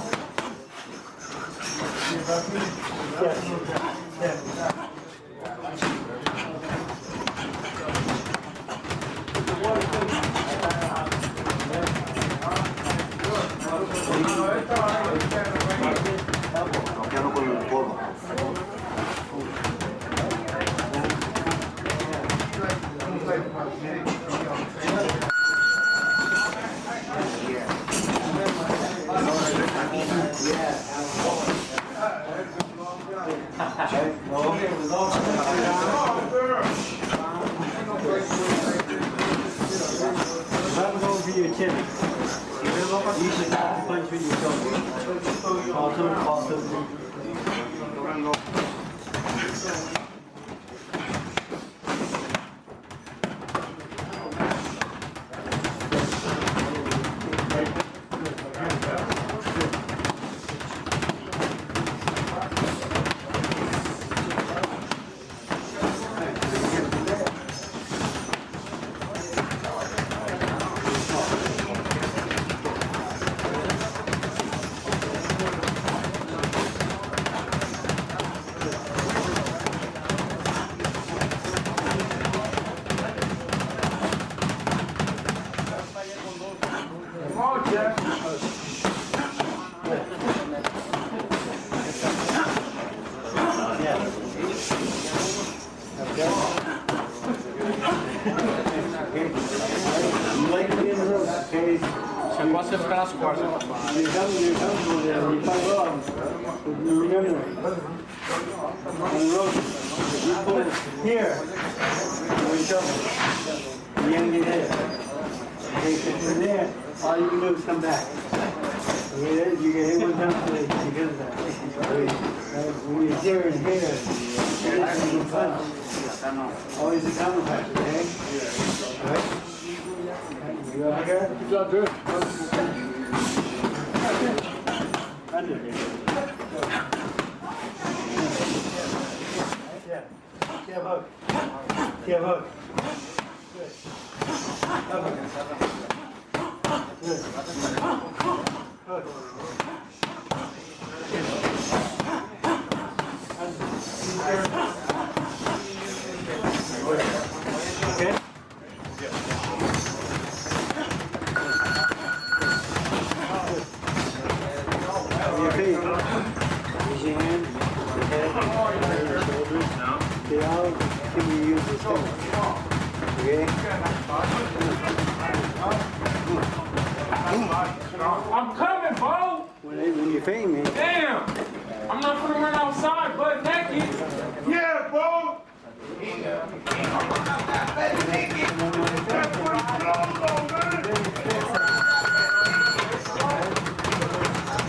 Yeah. Yeah. Bloqueando con el codo. I'm going for your chin. You should not punch with your shoulder. Awesome. Você pode ficar nas costas. You come, you pagou. You remember. You pull here. When you come, yank it there. Okay, so from there, all you can do is come back. Okay, you can hit one time because of that. When you're here and here, you can punch. Always a counter punch, okay? Alright? You over here? You got good. Under here. Yeah. Jab hook. Jab hook. Good. Hook. Good. Hook. Okay? Your feet. Use your hand, your head, your shoulders. They all can be used as tools. Okay? I'm coming, Bo! When you feint me, Damn! I'm not gonna run outside butt naked. Yeah, bro.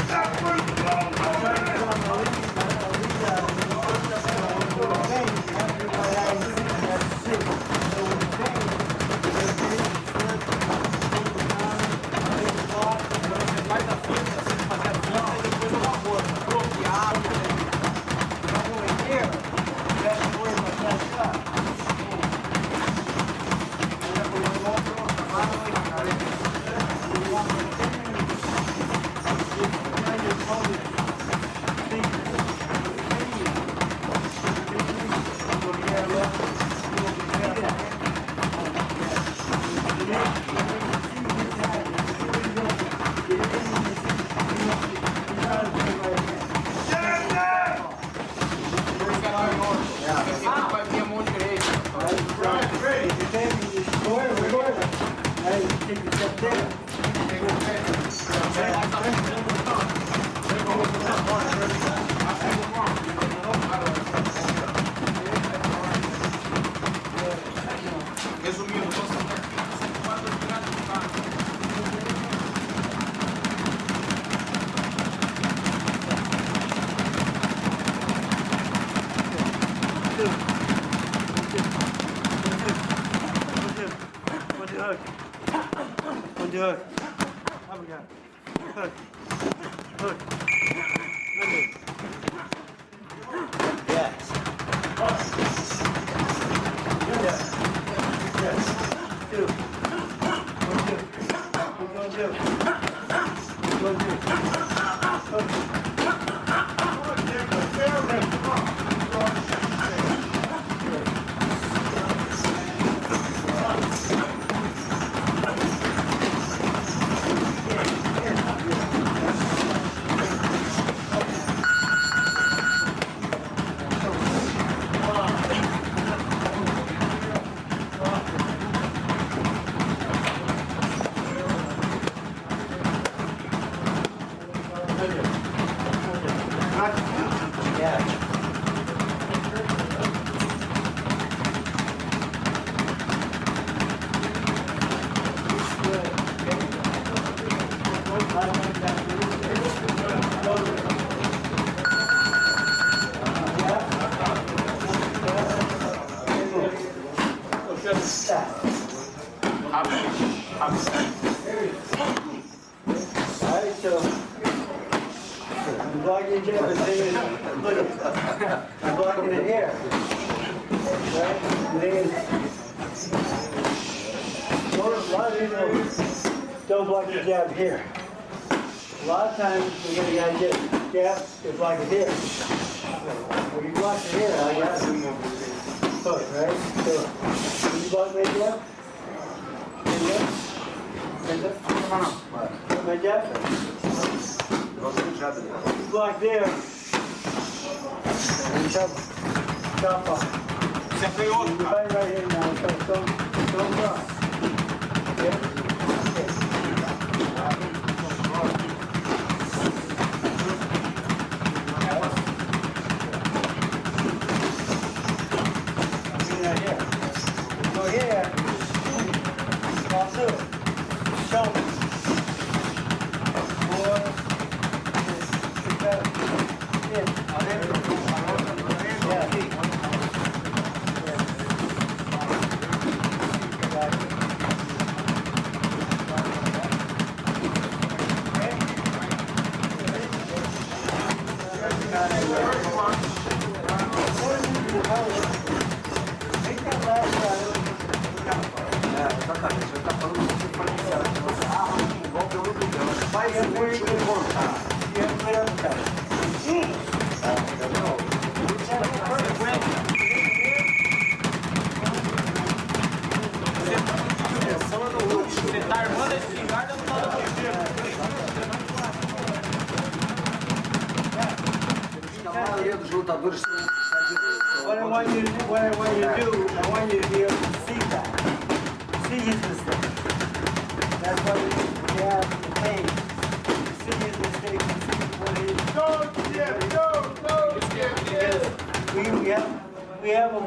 That's what it's all about, man. That's what it's all about, Hook. Uppercut. Hook. Hook. Under. Yes. Yes. Yes. Two. 1, 2. We're going to. 1, 2. Hook. Alright, so I'm blocking jab and thing is, look, I'm blocking it here. Right? The thing is, a lot of people don't block the jab here. A lot of times we get a guy get jab, they block it here. When you block it here, I got hook, right? So when you block my jab, my jab, you block there, and chop off. You fight right here now, so don't cross. Okay? right here. Go here. Fall through. Shoulder. 4, 6, 7, 8. Yeah. Exatamente, você está falando que você pode iniciar aqui, você arma um golpe, eu não entendo. Ela faz o ritmo voltar. Você tá armando a espingarda ou não tá dando A maioria dos lutadores são What I want you to do, I want you to be able to see that. See his mistake. That's why we have the pain. See his mistake and see what he we have a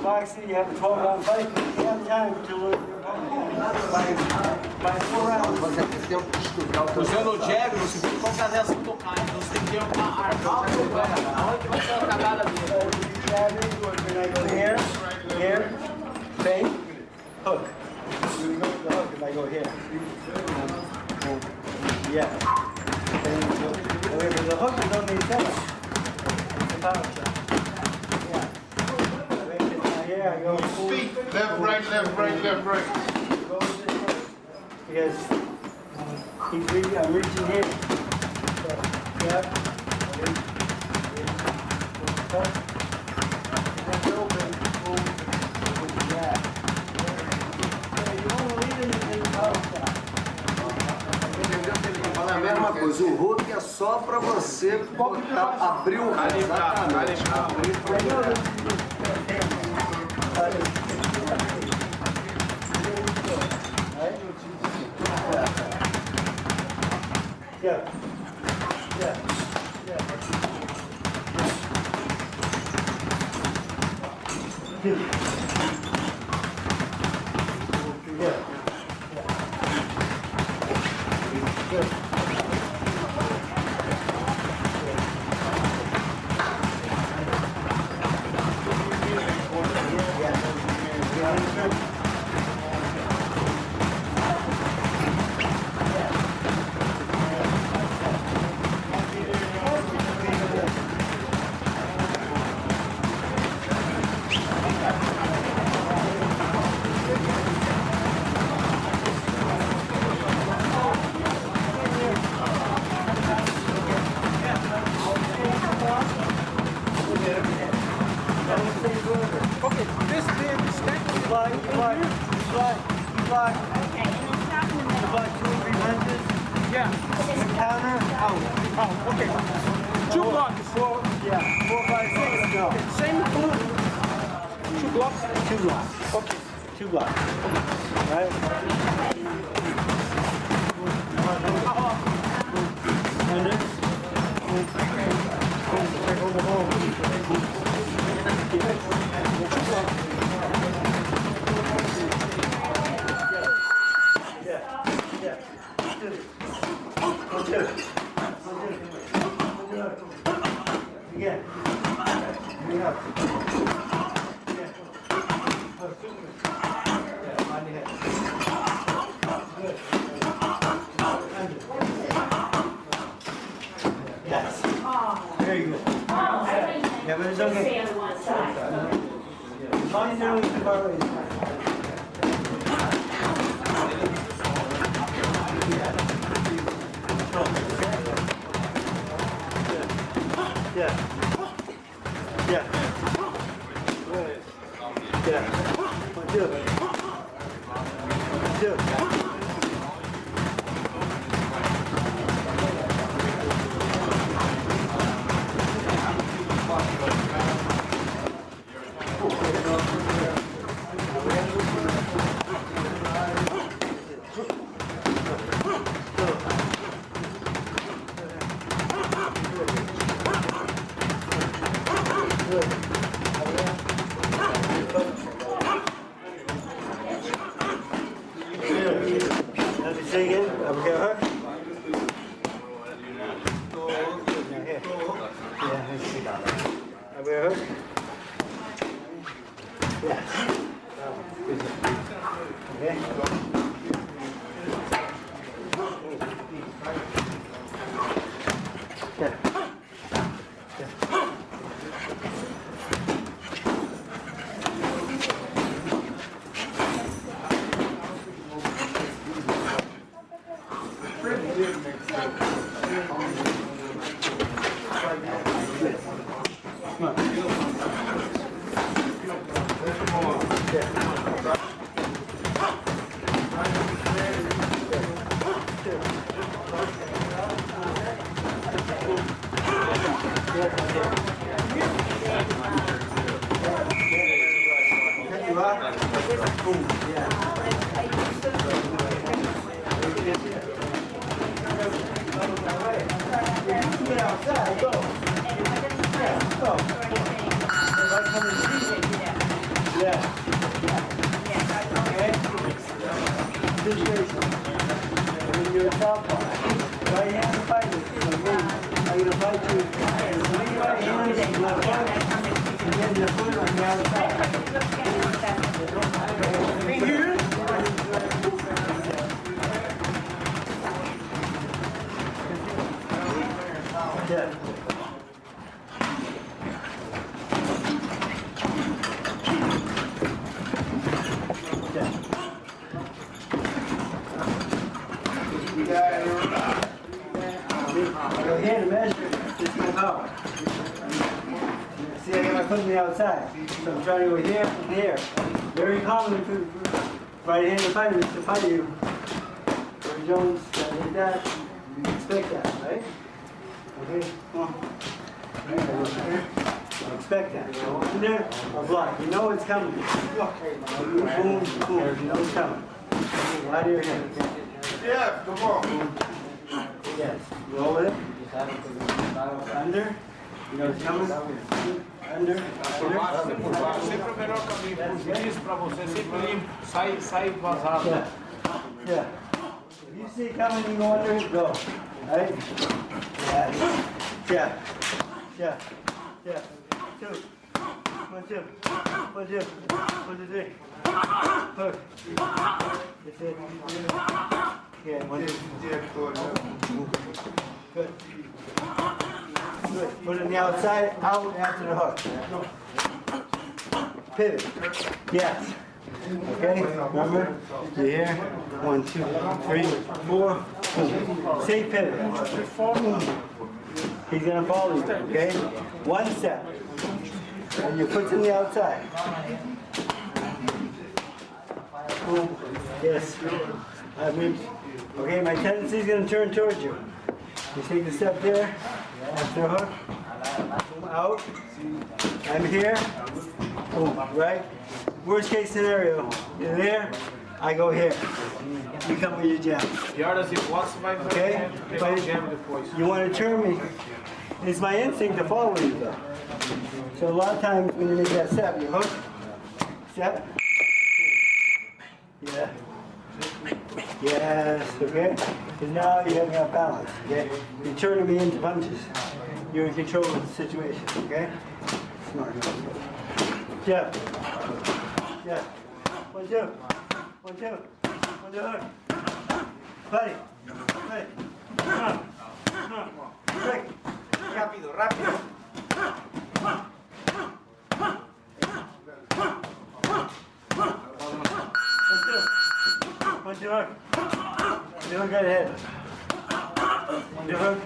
boxing, you have a 12-round fight, you have time to learn your opponent by 4 rounds. Você tem tempo de estudar o teu Usando o jab, você tem que fazer essa tocar, então você tem que ter uma arma. Aonde vai ser a cagada dele? Jabbing, when I go here, bang, hook. You go with the hook if I go here. Yeah. However, the hook is only a touch. It's a power shot. Yeah. Here I go. Feet, left, right, left, right, left, right. Because I'm reaching here. So, yeah. That's open. Boom. Yeah. You want to lead in the power shot. Fala a mesma coisa, o hook é só pra você botar, abrir o exatamente. Yeah. Yeah. Yeah. Yeah. Good. Two blocks. 4, 5, 6, no. Same blue. Two blocks. 2 blocks. Okay. 2 blocks. Right? And this. Yeah. Yeah. Yes. Very good. Yeah, but it's okay. All you do is the parries. Yeah. Yeah. Yeah. 1, 2. 1, 2. Good. Okay? Yeah. Get outside, go. Yeah, go. Yeah. Okay? Situation. When you're a southpaw, right hand fighter. So me, I'm gonna fight you. Lean right hand, left foot, and then your foot on the outside. Here. Yeah. Go here to measure just my power. See, I got my foot on the outside. So I'm trying to go here and here. Very common for right-handed fighters to fight you. Or Jones, like that. You expect that, right? Okay, come on. Expect that. Go in there or block. You know it's coming. Boom, boom. You know it's coming. Out of your head. Yeah, come on. Yes. Roll it. Under. You know it's coming. Under. Sempre o melhor caminho por isso para você sempre limpo, sai vazado. Yeah. Yeah. If you see it coming, you go under it, go. Right? Yeah. Yeah. Yeah. Yeah. 2. 1, 2. 1, 2. 1, 2, 3. Hook. That's it. Yeah, 1, 2. Good. Good. Put it on the outside, out after the hook. Pivot. Yes. Okay, remember? You're here. 1, 2, 3, 4. Boom. Safe pivot. Boom. He's gonna follow you, okay? 1 step. And your foot's on the outside. Boom. Yes. Okay, my tendency is gonna turn towards you. You take a step there, after a hook. Boom, out. I'm here. Boom, right? Worst case scenario, you're there, I go here. You come with your jab. Pior das hipóteses, vai Okay? pegar o jab depois. You want to turn me. It's my instinct to follow you though. So a lot of times when you make that step, you hook, step. Yeah. Yes, okay? Because now you have got balance, okay? You're turning me into punches. You're in control of the situation, okay? Smart. Jab. Jab. 1, 2. 1, 2. 1, 2, hook. Buddy. Buddy. Come on. Come on. Quick. Rápido, rápido. 1, 2, hook. 1, 2, hook right ahead. 1, 2, hook.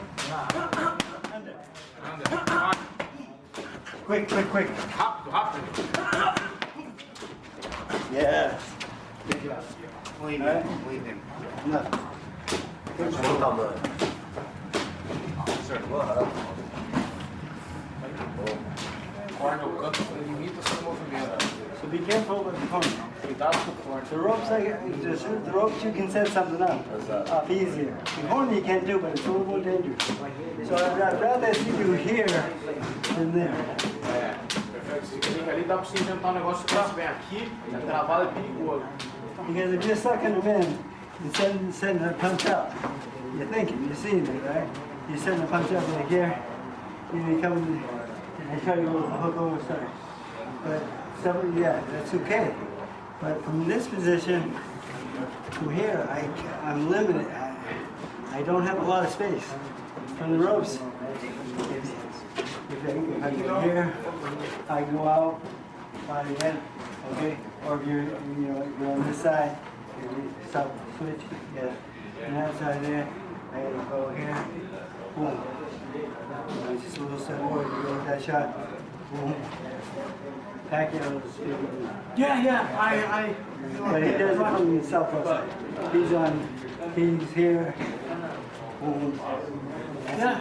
Under. Quick, quick, quick. Rápido, rápido. Yes. Clean Alright. him, clean him. Enough. Corner o canto, limita seu movimento. So be careful with the corner. Cuidado com o corner. The ropes, the ropes you can set something up easier. The corner you can't do, but it's a little more dangerous. So I'd rather see you here than there. É, perfeito. Se fica ali, dá pra você inventar um negócio que você vem aqui, é travado, é perigoso. Because if you're sucking them in and sending a punch out, you're thinking, you're seeing it, right? You're sending a punch out like here, you come and try to go hook over side. But some, yeah, that's okay. But from this position, from here, I'm limited. I don't have a lot of space from the ropes. If I get here, I go out, body in, okay? Or if you're on this side, you stop, switch, yeah. And that side there, I gotta go here, boom. Just a little step forward, you go with that shot, boom. Back in on the speed. Yeah, But he does it from the southwest side. He's here, boom. yeah.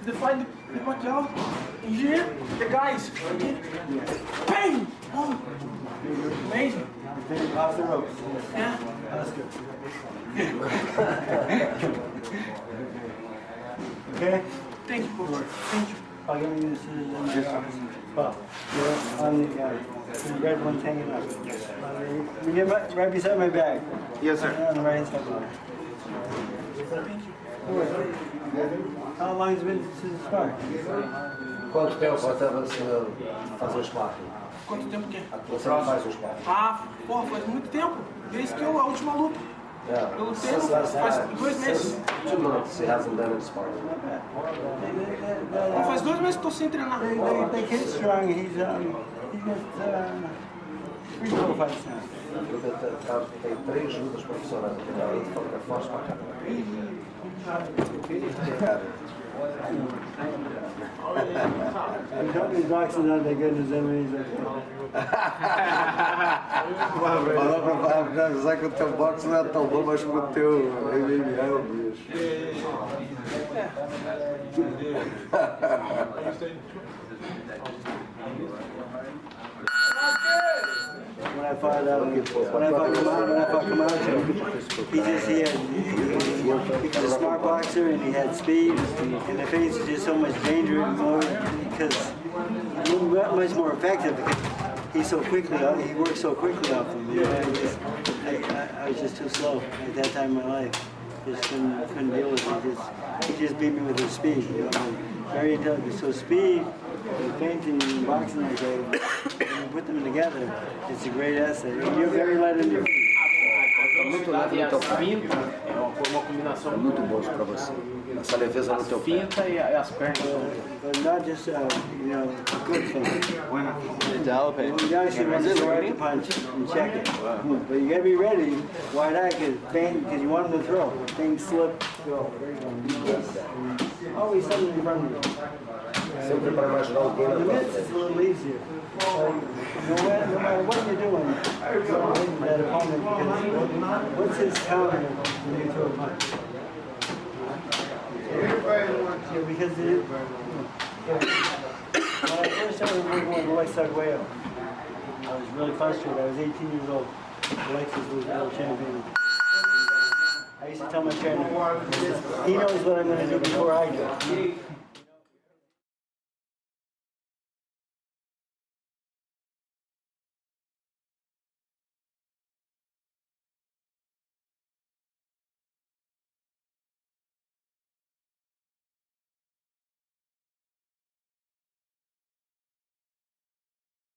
The fight, the Pacquiao, here, the guys, bang! Oh, amazing. Off the ropes. Yeah. That's good. Okay? Thank you, coach. Thank you. I'll give you this. Well, you're on the red one's hanging up. You get right beside my bag. Yes, sir. On the right hand side. Thank you. How long has it been since the start? Quanto tempo até você fazer o sparring? Quanto tempo que é? Você não faz o sparring? Ah, porra, faz muito tempo. Desde que a última luta. Yeah. Eu lutei faz 2 meses. 2 months he hasn't done any sparring. Faz 2 meses que tô sem treinar. They kid's strong. He's got 3 or 4 fights now. Tem 3 lutas profissionais aqui na luta, falando que é forte pra caramba. I'm telling you, boxing not that good as enemies. Falar pra avisar que o teu boxe não é tão bom, mas que o teu MMA é o bicho. When I fought Camacho, he was a smart boxer and he had speed, and the face is just so much danger because he's much more effective because he's so quickly, he works so quickly off him. You know, I was just too slow at that time in my life. Just couldn't deal with it. He just beat me with his speed. You know, very intelligent. So speed and feinting and boxing like that, when you put them together, it's a great asset. And you're very light on your feet. Muito leve no teu finta, é uma combinação muito boa para você. Essa leveza no teu pé. Finta e as pernas. But not just, good things. You guys should run right to punch and check it. But you gotta be ready. Why not? Because you want them to throw. Things slip. Always something in front of you. Sempre para imaginar alguém na The tua minutes is a little easier. No matter what you're doing, you're hitting that opponent because what's his counter when you throw a punch? Yeah, because when I first started working with Alex Arguello, I was really frustrated. I was 18 years old. Alexis was world champion. I used to tell my trainer, he knows what I'm going to do before I do.